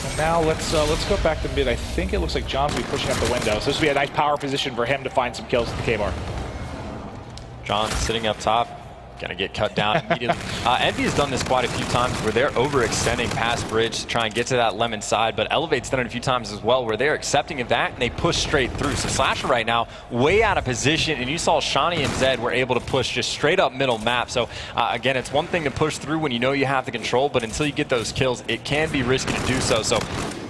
And now let's go back to mid. I think it looks like John's will be pushing up the window. So this will be a nice power position for him to find some kills at the K-bar. John sitting up top. Gonna get cut down immediately. Envy has done this quite a few times where they're overextending past bridge to try and get to that lemon side, but Elevate's done it a few times as well where they're accepting of that and they push straight through. So Slasher right now way out of position, and you saw Shawnee and Zed were able to push just straight up middle map. So again, it's one thing to push through when you know you have the control, but until you get those kills, it can be risky to do so. So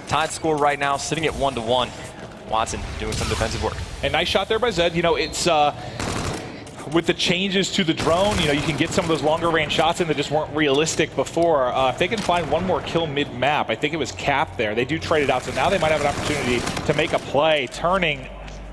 tied score right now, sitting at 1-1. Watson doing some defensive work. A nice shot there by Zed. It's with the changes to the drone, you can get some of those longer range shots in that just weren't realistic before. If they can find one more kill mid-map, I think it was Cap there. They do trade it out, so now they might have an opportunity to make a play. Turning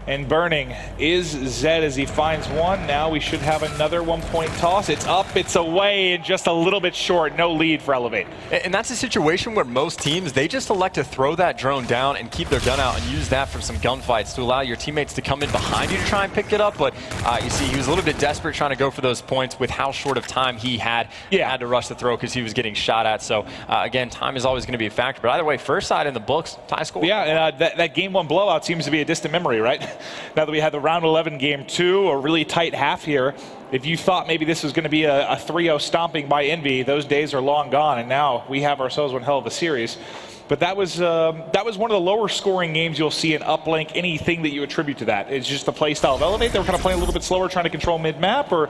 and burning is Zed as he finds one. Now we should have another 1 point toss. It's up, it's away, and just a little bit short. No lead for eLevate. And that's a situation where most teams, they just elect to throw that drone down and keep their gun out and use that for some gunfights to allow your teammates to come in behind you to try and pick it up. But you see, he was a little bit desperate trying to go for those points with how short of time he had. Yeah. Had to rush the throw because he was getting shot at. So again, time is always going to be a factor. But either way, first side in the books, tie score. Yeah, and that game 1 blowout seems to be a distant memory, right? Now that we had the round 11 game 2, a really tight half here. If you thought maybe this was going to be a 3-0 stomping by Envy, those days are long gone, and now we have ourselves one hell of a series. But that was one of the lower scoring games you'll see in Uplink. Anything that you attribute to that? It's just the play style of eLevate. They were kind of playing a little bit slower, trying to control mid-map, or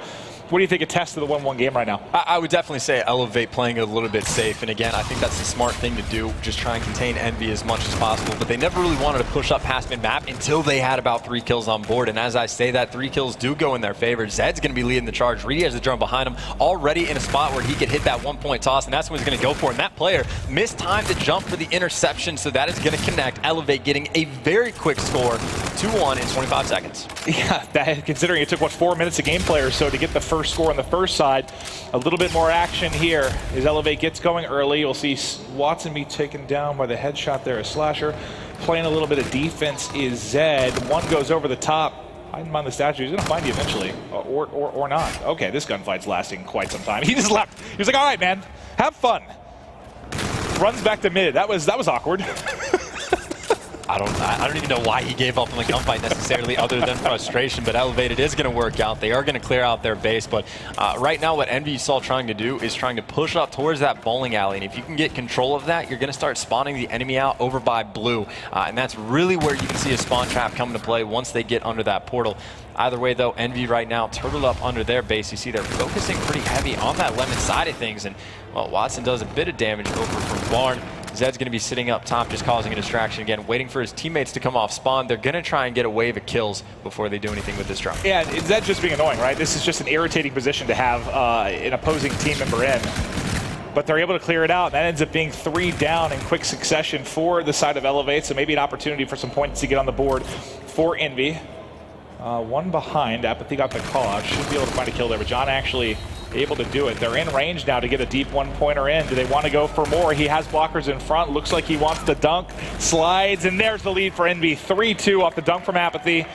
what do you think attests to the 1-1 game right now? I would definitely say eLevate playing a little bit safe, and again, I think that's the smart thing to do, just try and contain Envy as much as possible, but they never really wanted to push up past mid-map until they had about 3 kills on board, and as I say that, 3 kills do go in their favor. Zed's going to be leading the charge. Reedy has the drone behind him, already in a spot where he could hit that 1 point toss, and that's what he's going to go for, and that player missed time to jump for the interception, so that is going to connect. eLevate getting a very quick score, 2-1 in 25 seconds. Yeah, considering it took, 4 minutes of gameplay or so to get the first score on the first side. A little bit more action here as eLevate gets going early. You'll see Watson be taken down by the headshot there as Slasher. Playing a little bit of defense is Zed. One goes over the top. Hiding behind the statue. He's going to find you eventually, or not. Okay, this gunfight's lasting quite some time. He just left. He was like, all right, man, have fun. Runs back to mid. That was awkward. I don't even know why he gave up on the gunfight necessarily other than frustration, but eLevate, it is going to work out. They are going to clear out their base, but right now what Envy saw trying to do is trying to push up towards that bowling alley, and if you can get control of that, you're going to start spawning the enemy out over by blue, and that's really where you can see a spawn trap come into play once they get under that portal. Either way, though, Envy right now turtled up under their base. You see they're focusing pretty heavy on that lemon side of things, and well, Watson does a bit of damage over from Barn. Zed's going to be sitting up top, just causing a distraction again, waiting for his teammates to come off spawn. They're going to try and get a wave of kills before they do anything with this drone. Yeah, Zed just being annoying, right? This is just an irritating position to have an opposing team member in. But they're able to clear it out. That ends up being 3 down in quick succession for the side of eLevate, so maybe an opportunity for some points to get on the board for Envy. One behind. Apathy got the call out. Should be able to find a kill there, but John actually able to do it. They're in range now to get a deep one-pointer in. Do they want to go for more? He has blockers in front. Looks like he wants the dunk. Slides, and there's the lead for EnVy. 3-2 off the dunk from Apathy.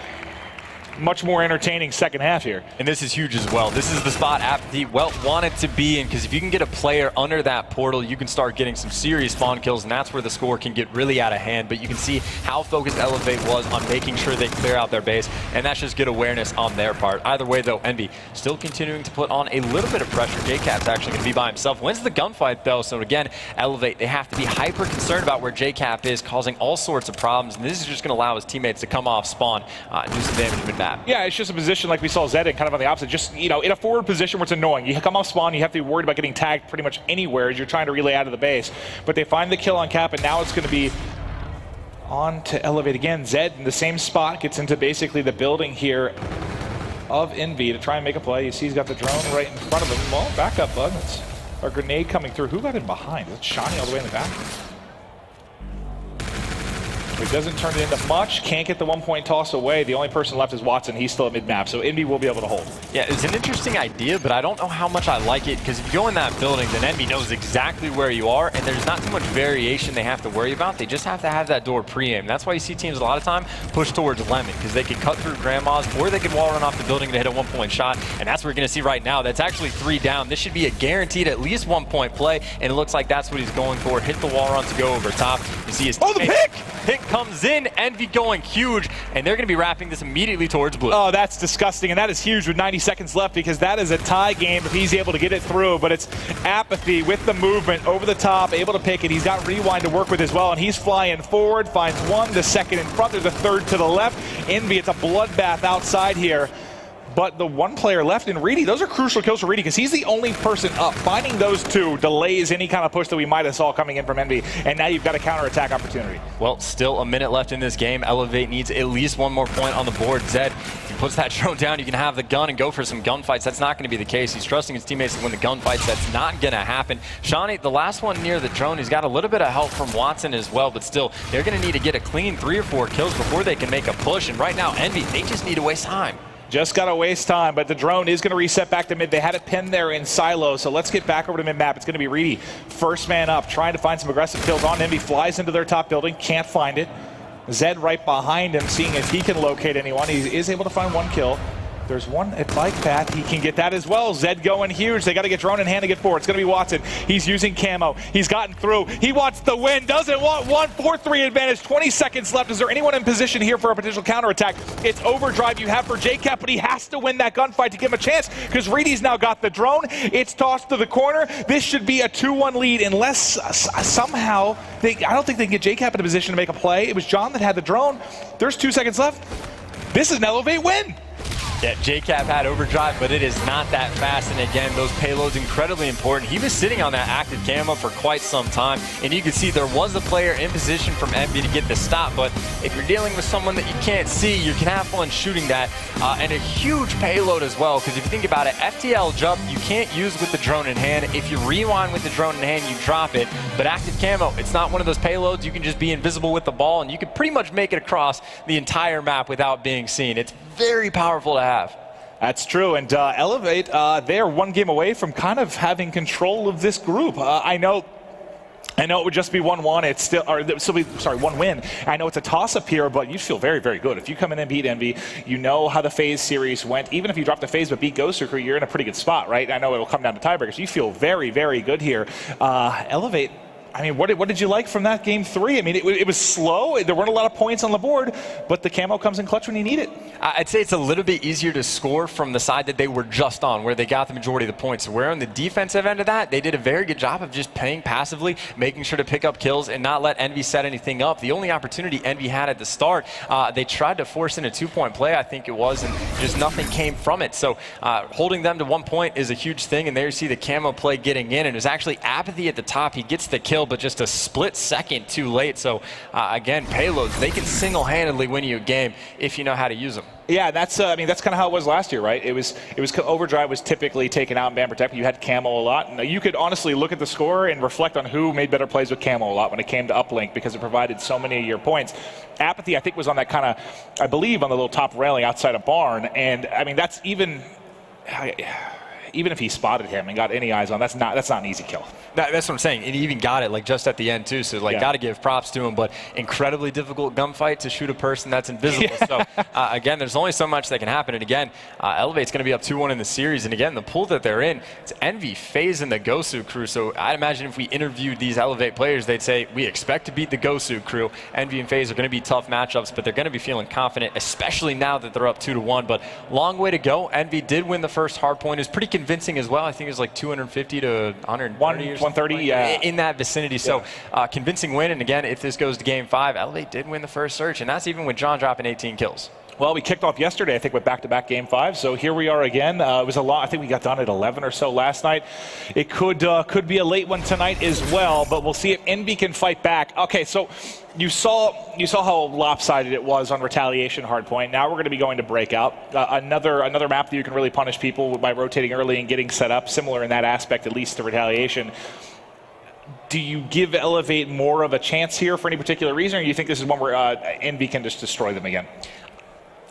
Much more entertaining second half here. And this is huge as well. This is the spot Apathy wanted to be in, because if you can get a player under that portal, you can start getting some serious spawn kills, and that's where the score can get really out of hand. But you can see how focused eLevate was on making sure they clear out their base, and that's just good awareness on their part. Either way, though, EnVy still continuing to put on a little bit of pressure. JCap's actually going to be by himself. Wins the gunfight, though, so again, eLevate, they have to be hyper concerned about where JCap is, causing all sorts of problems, and this is just going to allow his teammates to come off spawn and do some damage mid-map. Yeah, it's just a position like we saw Zed in, kind of on the opposite. Just, you know, in a forward position where it's annoying. You come off spawn, you have to be worried about getting tagged pretty much anywhere as you're trying to relay out of the base. But they find the kill on Cap, and now it's going to be on to eLevate again. Zed in the same spot gets into basically the building here of EnVy to try and make a play. You see he's got the drone right in front of him. Well, back up, bud. That's a grenade coming through. Who got in behind? That's Shawnee all the way in the back. It doesn't turn it into much. Can't get the 1-point toss away. The only person left is Watson. He's still at mid-map, so EnVy will be able to hold. Yeah, it's an interesting idea, but I don't know how much I like it, because if you go in that building, then EnVy knows exactly where you are, and there's not too much variation they have to worry about. They just have to have that door pre-aimed. That's why you see teams a lot of time push towards Lemon, because they can cut through Grandma's, or they can wall run off the building to hit a 1-point shot, and that's what we're going to see right now. That's actually 3 down. This should be a guaranteed at least 1-point play, and it looks like that's what he's going for. Hit the wall run to go over top. You see his the pick! Pick comes in, EnVy going huge, and they're going to be wrapping this immediately towards blue. Oh, that's disgusting, and that is huge with 90 seconds left, because that is a tie game if he's able to get it through. But it's Apathy with the movement over the top, able to pick it. He's got rewind to work with as well, and he's flying forward, finds one, the second in front, there's a third to the left. EnVy, it's a bloodbath outside here. But the one player left in Reedy, those are crucial kills for Reedy, because he's the only person up. Finding those two delays any kind of push that we might have saw coming in from EnVy, and now you've got a counterattack opportunity. Well, still a minute left in this game. eLevate needs at least 1 more point on the board. Zed, if he puts that drone down, you can have the gun and go for some gunfights. That's not going to be the case. He's trusting his teammates to win the gunfights. That's not going to happen. Shawnee, the last one near the drone, he's got a little bit of help from Watson as well, but still, they're going to need to get a clean 3 or 4 kills before they can make a push. And right now, EnVy, they just need to waste time. Just got to waste time, but the drone is going to reset back to mid. They had it pinned there in silo, so let's get back over to mid-map. It's going to be Reedy, first man up, trying to find some aggressive kills on EnVy. Flies into their top building, can't find it. Zed right behind him, seeing if he can locate anyone. He is able to find 1 kill. There's one at bike path. He can get that as well. Zed going huge. They got to get drone in hand to get forward. It's going to be Watson. He's using camo. He's gotten through. He wants the win. Doesn't want 1. 4-3 advantage. 20 seconds left. Is there anyone in position here for a potential counterattack? It's overdrive you have for JCap, but he has to win that gunfight to give him a chance, because Reedy's now got the drone. It's tossed to the corner. This should be a 2-1 lead unless somehow I don't think they can get JCap in a position to make a play. It was John that had the drone. There's 2 seconds left. This is an eLevate win. Yeah, JCap had overdrive, but it is not that fast. And again, those payloads incredibly important. He was sitting on that active camo for quite some time, and you can see there was a player in position from EnVy to get the stop. But if you're dealing with someone that you can't see, you can have fun shooting that. And a huge payload as well, because if you think about it, FTL jump you can't use with the drone in hand. If you rewind with the drone in hand, you drop it. But active camo, it's not one of those payloads. You can just be invisible with the ball, and you can pretty much make it across the entire map without being seen. It's very powerful to have. That's true, and eLevate, they are 1 game away from kind of having control of this group. I know it would just be 1-1. It's still, sorry, 1 win. I know it's a toss-up here, but you feel very, very good. If you come in and beat EnVy, you know how the FaZe series went. Even if you drop the FaZe but beat Ghost Recruit, you're in a pretty good spot, right? I know it will come down to tiebreakers. You feel very, very good here. eLevate, I mean, what did you like from that game 3? I mean, it was slow. There weren't a lot of points on the board, but the camo comes in clutch when you need it. I'd say it's a little bit easier to score from the side that they were just on, where they got the majority of the points. Where on the defensive end of that, they did a very good job of just playing passively, making sure to pick up kills and not let EnVy set anything up. The only opportunity EnVy had at the start, they tried to force in a 2-point play, I think it was, and just nothing came from it. So holding them to 1 point is a huge thing, and there you see the camo play getting in, and it was actually Apathy at the top. He gets the kill, kill, but just a split second too late. So again, payloads, they can single-handedly win you a game if you know how to use them. Yeah, that's I mean, that's kind of how it was last year, right? It was Overdrive was typically taken out in Ban Protect, but you had Camo a lot. And you could honestly look at the score and reflect on who made better plays with Camo a lot when it came to uplink, because it provided so many of your points. Apathy, I think, was on that kind of, I believe, on the little top railing outside of Barn. And I mean, that's even if he spotted him and got any eyes on, that's not an easy kill. That's what I'm saying. And he even got it like just at the end too. So like, got to give props to him. But incredibly difficult gunfight to shoot a person that's invisible. So again, there's only so much that can happen. And again, eLevate's going to be up 2-1 in the series. And again, the pool that they're in, it's Envy, FaZe, and the Gosu crew. So I'd imagine if we interviewed these eLevate players, they'd say we expect to beat the Gosu crew. Envy and FaZe are going to be tough matchups, but they're going to be feeling confident, especially now that they're up 2-1. But long way to go. Envy did win the first hard point. It was pretty convincing as well. I think it was like 250 to 130 or 130, yeah. In that vicinity. So convincing win. And again, if this goes to game 5, eLevate did win the first search, and that's even with John dropping 18 kills. Well, we kicked off yesterday, I think, with back-to-back game 5. So here we are again. It was a lot. I think we got done at 11 or so last night. It could be a late one tonight as well, but we'll see if Envy can fight back. Okay, so you saw how lopsided it was on Retaliation hardpoint. Now we're going to be going to Breakout, another map that you can really punish people by rotating early and getting set up, similar in that aspect, at least to Retaliation. Do you give eLevate more of a chance here for any particular reason, or do you think this is one where Envy can just destroy them again?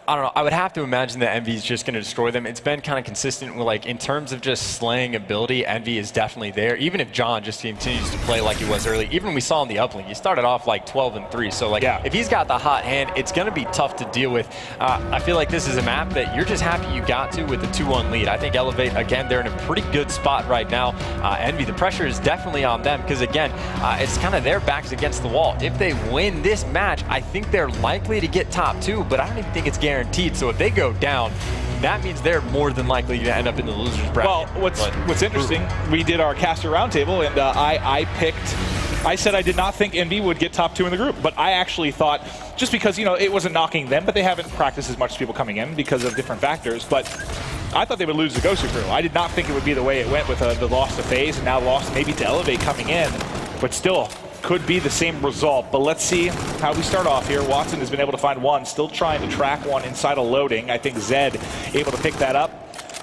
I don't know. I would have to imagine that Envy is just going to destroy them. It's been kind of consistent with, like, in terms of just slaying ability, Envy is definitely there. Even if John just continues to play like he was early, even we saw in the uplink, he started off like 12-3. So, like, if he's got the hot hand, it's going to be tough to deal with. I feel like this is a map that you're just happy you got to with the 2-1 lead. I think eLevate, again, they're in a pretty good spot right now. Envy, the pressure is definitely on them because, again, it's kind of their backs against the wall. If they win this match, I think they're likely to get top 2, but I don't even think it's guaranteed. So if they go down, that means they're more than likely to end up in the losers bracket. Well, what's interesting, we did our caster roundtable, and I said I did not think Envy would get top 2 in the group, but I actually thought, just because, you know, it wasn't knocking them, but they haven't practiced as much as people coming in because of different factors, but I thought they would lose the Gosu crew. I did not think it would be the way it went with the loss to FaZe and now loss maybe to eLevate coming in, but still could be the same result. But let's see how we start off here. Watson has been able to find one, still trying to track one inside of loading. I think Zed able to pick that up.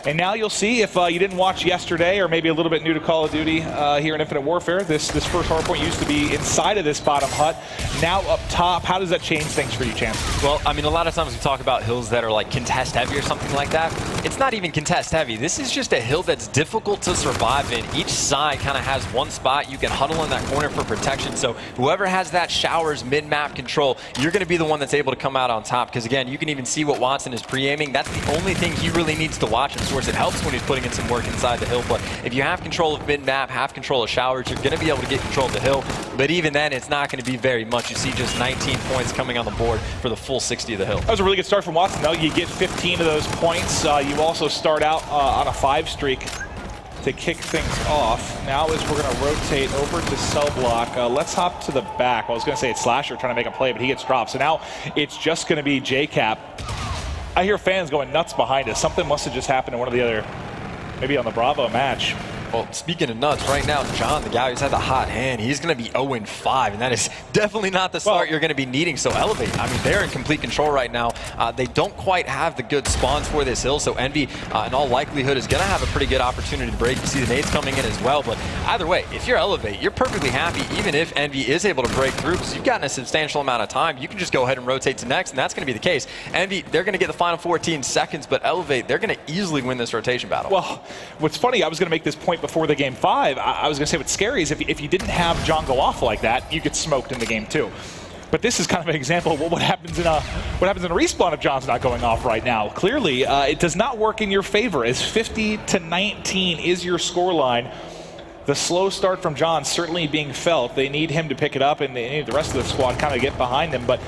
And now you'll see, if you didn't watch yesterday, or maybe a little bit new to Call of Duty here in Infinite Warfare, this first hardpoint used to be inside of this bottom hut, now up top. How does that change things for you, Chance? Well, I mean, a lot of times we talk about hills that are like contest heavy or something like that. It's not even contest heavy. This is just a hill that's difficult to survive in. Each side kind of has one spot. You can huddle in that corner for protection. So whoever has that showers mid-map control, you're going to be the one that's able to come out on top. Because again, you can even see what Watson is pre-aiming. That's the only thing he really needs to watch. Of course, it helps when he's putting in some work inside the hill, but if you have control of mid-map, have control of showers, you're going to be able to get control of the hill, but even then, it's not going to be very much. You see just 19 points coming on the board for the full 60 of the hill. That was a really good start from Watson, though. You get 15 of those points. You also start out on a 5 streak to kick things off. Now as we're going to rotate over to cell block, let's hop to the back. Well, I was going to say it's Slasher trying to make a play, but he gets dropped. So now it's just going to be JCap. I hear fans going nuts behind us. Something must have just happened in one of the other, maybe on the Bravo match. Well, speaking of nuts, right now, John, the guy who's had the hot hand, he's going to be 0-5, and that is definitely not the start you're going to be needing. So eLevate, I mean, they're in complete control right now. They don't quite have the good spawns for this hill, so Envy, in all likelihood, is going to have a pretty good opportunity to break. You see the nades coming in as well, but either way, if you're eLevate, you're perfectly happy, even if Envy is able to break through, because you've gotten a substantial amount of time. You can just go ahead and rotate to next, and that's going to be the case. Envy, they're going to get the final 14 seconds, but eLevate, they're going to easily win this rotation battle. Well, what's funny, I was going to make this point before the game 5. I was going to say what's scary is if you didn't have John go off like that, you get smoked in the game 2. But this is kind of an example of what happens in a respawn if John's not going off right now. Clearly, it does not work in your favor, as 50-19 is your scoreline. The slow start from John certainly being felt. They need him to pick it up, and they need the rest of the squad kind of get behind him. But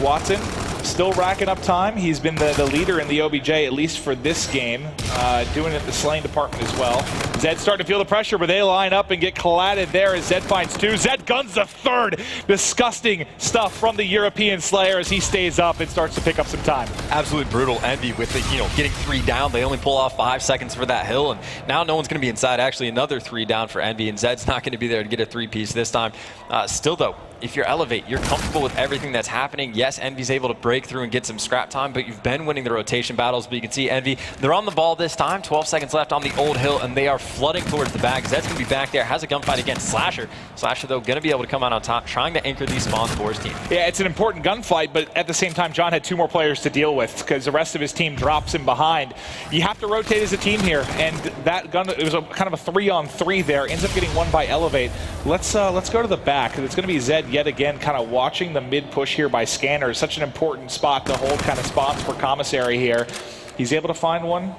Watson still racking up time. He's been the leader in the OBJ, at least for this game, doing it in the slaying department as well. Zed starting to feel the pressure, but they line up and get collided there as Zed finds 2. Zed guns the 3rd. Disgusting stuff from the European Slayer as he stays up and starts to pick up some time. Absolutely brutal. Envy with the, getting 3 down. They only pull off 5 seconds for that hill, and now no one's going to be inside. Actually, another 3 down for Envy, and Zed's not going to be there to get a 3-piece this time. Still, though, if you're eLevate, you're comfortable with everything that's happening. Yes, Envy's able to break through and get some scrap time, but you've been winning the rotation battles. But you can see Envy, they're on the ball this time. 12 seconds left on the old hill, and they are flooding towards the bag. Zed's going to be back there, has a gunfight against Slasher. Slasher, though, going to be able to come out on top, trying to anchor these spawns for his team. Yeah, it's an important gunfight, but at the same time, John had 2 more players to deal with because the rest of his team drops him behind. You have to rotate as a team here, and that gun, it was kind of a 3-on-3 there. Ends up getting won by eLevate. Let's go to the back. It's going to be Zed yet again, kind of watching the mid push here by Scanner. Such an important spot to hold kind of spots for Commissary here. He's able to find one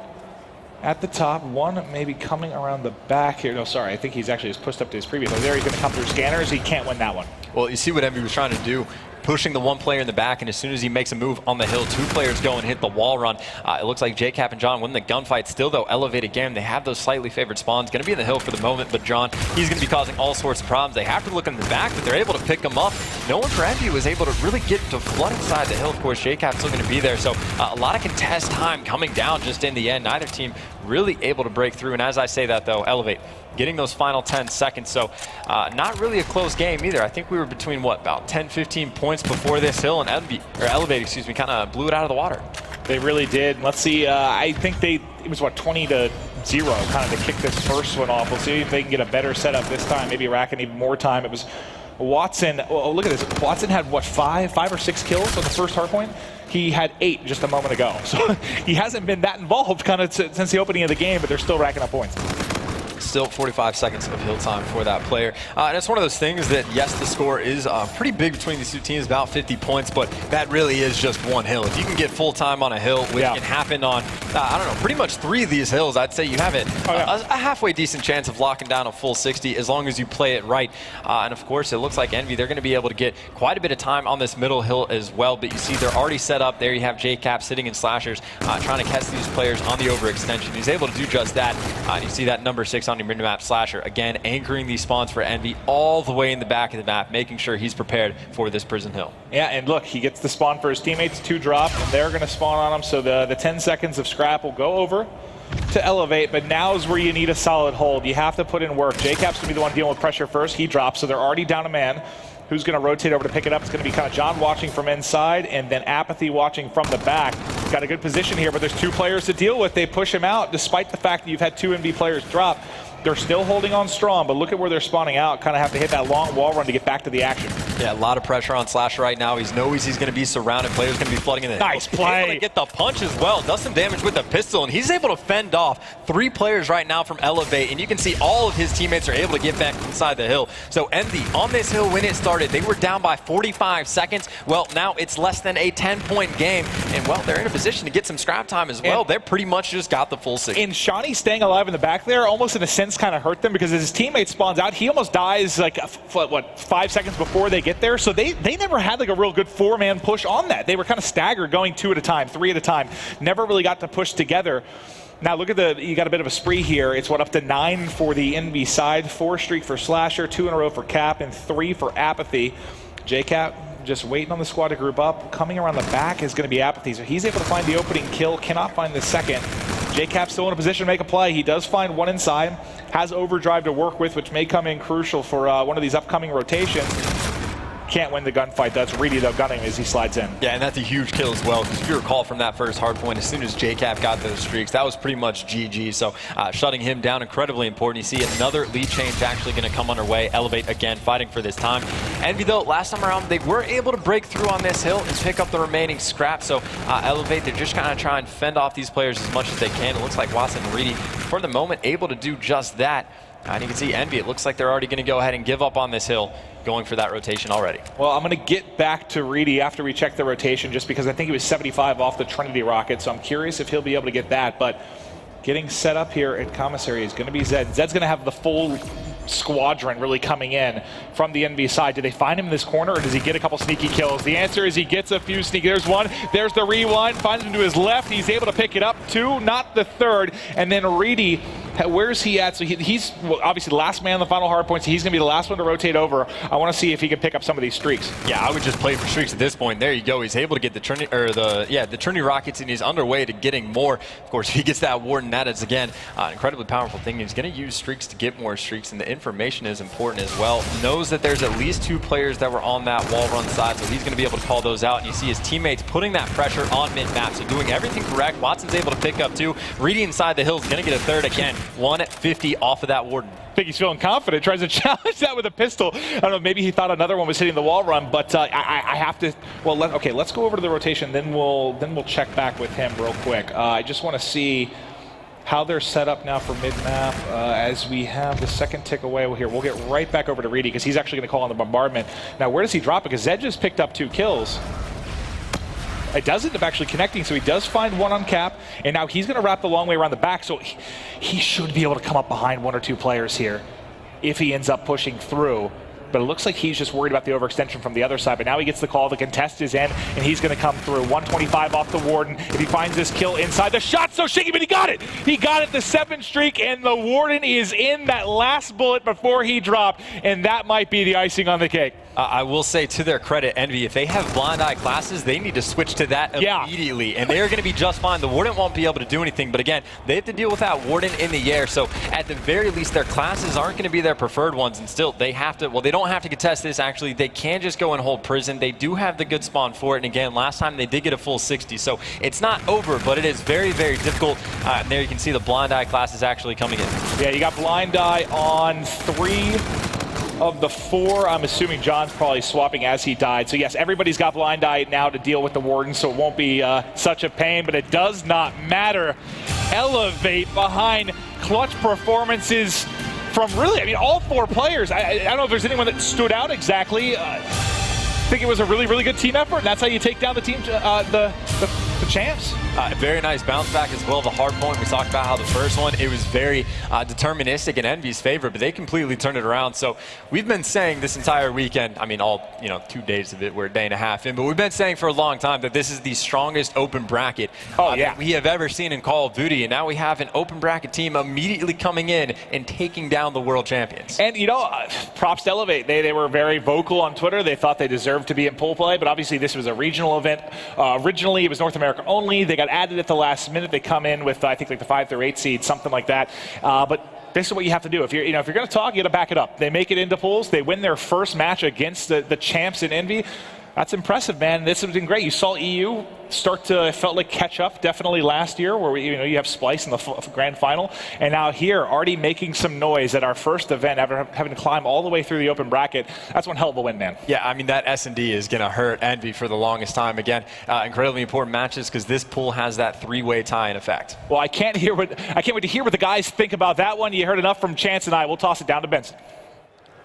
at the top, one maybe coming around the back here. No, sorry, I think he's actually just pushed up to his previous. Oh, there he's going to come through Scanners. He can't win that one. Well, you see what Envy was trying to do, pushing the 1 player in the back, and as soon as he makes a move on the hill, 2 players go and hit the wall run. It looks like JCap and John win the gunfight. Still, though, eLevate again. They have those slightly favored spawns. Going to be in the hill for the moment, but John, he's going to be causing all sorts of problems. They have to look in the back, but they're able to pick them up. No one for Envy was able to really get to flood inside the hill. Of course, JCap's still going to be there, so a lot of contest time coming down just in the end. Neither team really able to break through, and as I say that, though, eLevate getting those final 10 seconds, so not really a close game either. I think we were between, what, about 10, 15 points before this hill, and eLevate, excuse me, kind of blew it out of the water. They really did. Let's see, I think it was, what, 20-0 kind of to kick this first one off. We'll see if they can get a better setup this time, maybe racking even more time. It was Watson, oh, look at this. Watson had, what, 5 or 6 kills on the first hardpoint? He had 8 just a moment ago. So he hasn't been that involved kind of since the opening of the game, but they're still racking up points. Still 45 seconds of hill time for that player. And it's one of those things that, yes, the score is pretty big between these 2 teams, about 50 points, but that really is just 1 hill. If you can get full time on a hill, which can happen on, I don't know, pretty much 3 of these hills, I'd say you have a halfway decent chance of locking down a full 60 as long as you play it right. And of course, it looks like Envy, they're going to be able to get quite a bit of time on this middle hill as well, but you see they're already set up. There you have JCap sitting in Slashers, trying to catch these players on the overextension. He's able to do just that. And you see that number 6 on your minimap, Slasher, again, anchoring these spawns for Envy all the way in the back of the map, making sure he's prepared for this prison hill. Yeah, and look, he gets the spawn for his teammates, 2 drop, and they're going to spawn on him, so the 10 seconds of scrap will go over to eLevate, but now's where you need a solid hold. You have to put in work. JCap's going to be the one dealing with pressure first. He drops, so they're already down a man. Who's going to rotate over to pick it up? It's going to be kind of John watching from inside and then Apathy watching from the back. Got a good position here, but there's 2 players to deal with. They push him out despite the fact that you've had 2 NV players drop. They're still holding on strong, but look at where they're spawning out. Kind of have to hit that long wall run to get back to the action. Yeah, a lot of pressure on Slasher right now. He knows he's going to be surrounded. Players going to be flooding in. Nice play. Able to get the punch as well. Does some damage with the pistol, and he's able to fend off 3 players right now from eLevate, and you can see all of his teammates are able to get back inside the hill. So Envy on this hill when it started, they were down by 45 seconds. Well, now it's less than a 10-point game, and well, they're in a position to get some scrap time as well. They're pretty much just got the full 60. And Shawnee staying alive in the back there almost in a sense kind of hurt them because as his teammate spawns out, he almost dies like, what, 5 seconds before they get there. So they never had like a real good 4-man push on that. They were kind of staggered, going 2 at a time, 3 at a time. Never really got to push together. Now look at you got a bit of a spree here. It's what, up to 9 for the Envy side, 4 streak for Slasher, 2 in a row for Cap, and 3 for Apathy. JCap just waiting on the squad to group up. Coming around the back is going to be Apathy, so he's able to find the opening kill, cannot find the second. JCap's still in a position to make a play. He does find one inside, has overdrive to work with, which may come in crucial for one of these upcoming rotations. Can't win the gunfight. That's Reedy, though, gunning as he slides in. Yeah, and that's a huge kill as well, because if you recall from that first hard point, as soon as JCap got those streaks, that was pretty much GG. So shutting him down, incredibly important. You see another lead change actually going to come underway. eLevate again, fighting for this time. Envy, though, last time around, they were able to break through on this hill and pick up the remaining scrap. So eLevate, they're just kind of trying to fend off these players as much as they can. It looks like Watson and Reedy, for the moment, able to do just that. And you can see Envy, it looks like they're already going to go ahead and give up on this hill, going for that rotation already. Well, I'm going to get back to Reedy after we check the rotation, just because I think he was 75 off the Trinity rocket, so I'm curious if he'll be able to get that. But getting set up here at Commissary is going to be Zed. Zed's going to have the full squadron really coming in from the EnVy side. Do they find him in this corner, or does he get a couple sneaky kills? The answer is he gets a few sneaky. There's one. There's the rewind. Finds him to his left. He's able to pick it up. 2, not the 3rd. And then Reedy, where's he at? So he's obviously the last man on the final hard point, so he's going to be the last one to rotate over. I want to see if he can pick up some of these streaks. Yeah, I would just play for streaks at this point. There you go. He's able to get the Trinity Rockets, and he's underway to getting more. Of course, if he gets that Warden, that is, again, an incredibly powerful thing. He's going to use streaks to get more streaks, and the information is important as well. Knows that there's at least 2 players that were on that wall run side, so he's going to be able to call those out. And you see his teammates putting that pressure on mid-map, so doing everything correct. Watson's able to pick up 2. Reedy inside the hill is going to get a 3rd again. 150 off of that Warden. I think he's feeling confident, tries to challenge that with a pistol. I don't know, maybe he thought another one was hitting the wall run, but I have to, well, let's go over to the rotation, then we'll check back with him real quick. I just want to see how they're set up now for mid-map as we have the second tick away. Well, here, we'll get right back over to Reedy because he's actually going to call on the bombardment. Now, where does he drop it? Because Zed just picked up 2 kills. It does end up actually connecting, so he does find 1 on cap, and now he's going to wrap the long way around the back, so he should be able to come up behind 1 or 2 players here if he ends up pushing through. But it looks like he's just worried about the overextension from the other side. But now he gets the call, the contest is in, and he's going to come through. 125 off the Warden. If he finds this kill inside, the shot's so shaky, but he got it! He got it, the 7 streak, and the Warden is in that last bullet before he dropped, and that might be the icing on the cake. I will say, to their credit, EnVy, if they have blind eye classes, they need to switch to that immediately, and they're going to be just fine. The Warden won't be able to do anything, but again, they have to deal with that Warden in the air, so at the very least, their classes aren't going to be their preferred ones, and still, they have to, well, they don't have to contest this, actually. They can just go and hold prison. They do have the good spawn for it, and again, last time they did get a full 60, so it's not over, but it is very, very difficult. And there you can see the blind eye classes actually coming in. Yeah, you got blind eye on 3 of the 4. I'm assuming John's probably swapping as he died. So yes, everybody's got blind eye now to deal with the Warden, so it won't be such a pain, but it does not matter. eLevate behind clutch performances from really, I mean, all 4 players. I don't know if there's anyone that stood out exactly. I think it was a really, really good team effort, and that's how you take down the team, the champs. Very nice bounce back as well. The hard point, we talked about how the first one, it was very deterministic in EnVy's favor, but they completely turned it around. So we've been saying this entire weekend, I mean, all 2 days of it, we're a day and a half in, but we've been saying for a long time that this is the strongest open bracket that we have ever seen in Call of Duty, and now we have an open bracket team immediately coming in and taking down the world champions. And props to eLevate. They were very vocal on Twitter. They thought they deserved to be in pool play, but obviously this was a regional event. Originally, it was North America only. They got added at the last minute. They come in with, I think, like the 5 through 8 seed, something like that. But this is what you have to do. If you're, if you're going to talk, you got to back it up. They make it into pools. They win their first match against the champs in EnVy. That's impressive, man. This has been great. You saw EU start to, it felt like catch up definitely last year, where you have Splice in the grand final, and now here already making some noise at our first event after having to climb all the way through the open bracket. That's one hell of a win, man. Yeah, I mean, that S&D is going to hurt EnVy for the longest time. Again, incredibly important matches because this pool has that 3-way tie in effect. Well, I can't wait to hear what the guys think about that one. You heard enough from Chance and I. We'll toss it down to Benson.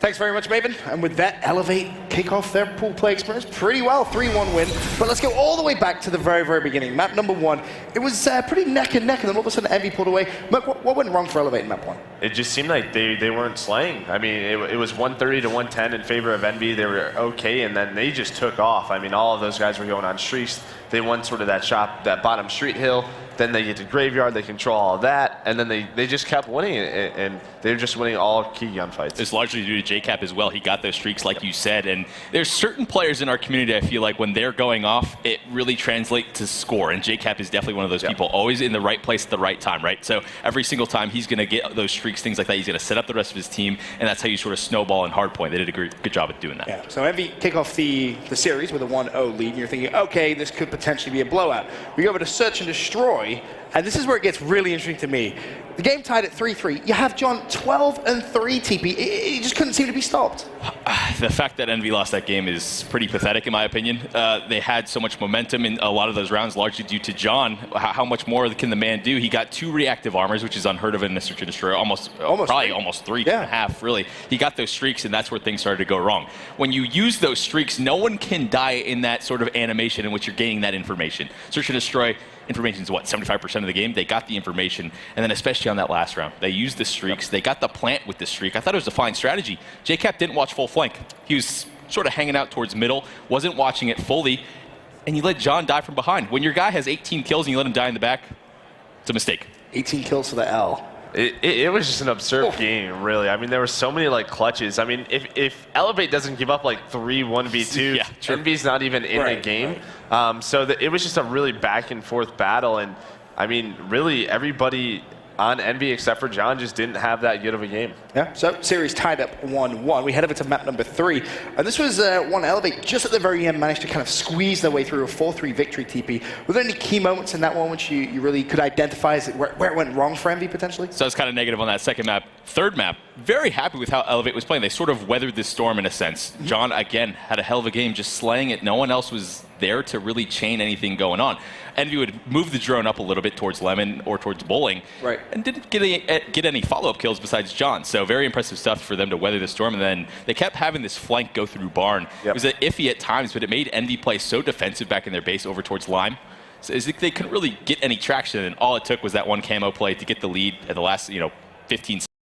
Thanks very much, Maven. And with that, eLevate kick off their pool play experience pretty well, 3-1 win. But let's go all the way back to the very, very beginning. Map number 1, it was pretty neck and neck, and then all of a sudden EnVy pulled away. What went wrong for eLevate in map 1? It just seemed like they weren't slaying. I mean, it was 130 to 110 in favor of EnVy. They were okay, and then they just took off. I mean, all of those guys were going on streaks. They won sort of that bottom street hill. Then they get to Graveyard, they control all of that, and then they just kept winning, and they're just winning all key gunfights. It's largely due to JCap as well. He got those streaks, like you said, and there's certain players in our community, I feel like, when they're going off, it really translates to score, and JCap is definitely one of those people, always in the right place at the right time, right? So every single time he's going to get those streaks, things like that, he's going to set up the rest of his team, and that's how you sort of snowball in hardpoint. They did a good job at doing that. Yeah. So EnVy kick off the series with a 1-0 lead, and you're thinking, okay, this could potentially be a blowout. We go over to Search and Destroy, and this is where it gets really interesting to me. The game tied at 3-3. You have John 12 and 3 TP. It just couldn't seem to be stopped. The fact that EnVy lost that game is pretty pathetic, in my opinion. They had so much momentum in a lot of those rounds, largely due to John. How much more can the man do? He got 2 reactive armors, which is unheard of in the Search and Destroy. Probably almost 3 and a half, really. He got those streaks, and that's where things started to go wrong. When you use those streaks, no one can die in that sort of animation in which you're gaining that information. Search and Destroy, information is what, 75% of the game? They got the information, and then especially on that last round, they used the streaks. They got the plant with the streak. I thought it was a fine strategy. JCap didn't watch full flank. He was sort of hanging out towards middle, wasn't watching it fully, and you let John die from behind. When your guy has 18 kills and you let him die in the back, it's a mistake. 18 kills for the L. It was just an absurd game, really. I mean, there were so many like clutches. I mean, if eLevate doesn't give up like 3 1v2, yeah, EnVy's not even in the game. So it was just a really back and forth battle. And I mean, really, everybody on EnVy except for John just didn't have that good of a game. Yeah, so series tied up 1-1. We head over to map number 3. And this was one eLevate just at the very end managed to kind of squeeze their way through a 4-3 victory TP. Were there any key moments in that one which you really could identify as where it went wrong for EnVy potentially? So I was kind of negative on that second map. Third map, very happy with how eLevate was playing. They sort of weathered this storm in a sense. John, again, had a hell of a game just slaying it. No one else was there to really chain anything going on. EnVy would move the drone up a little bit towards Lemon or towards Bowling, and didn't get any follow-up kills besides John. So very impressive stuff for them to weather the storm. And then they kept having this flank go through Barn. It was iffy at times, but it made EnVy play so defensive back in their base over towards Lime. So they couldn't really get any traction, and all it took was that one camo play to get the lead at the last 15 seconds.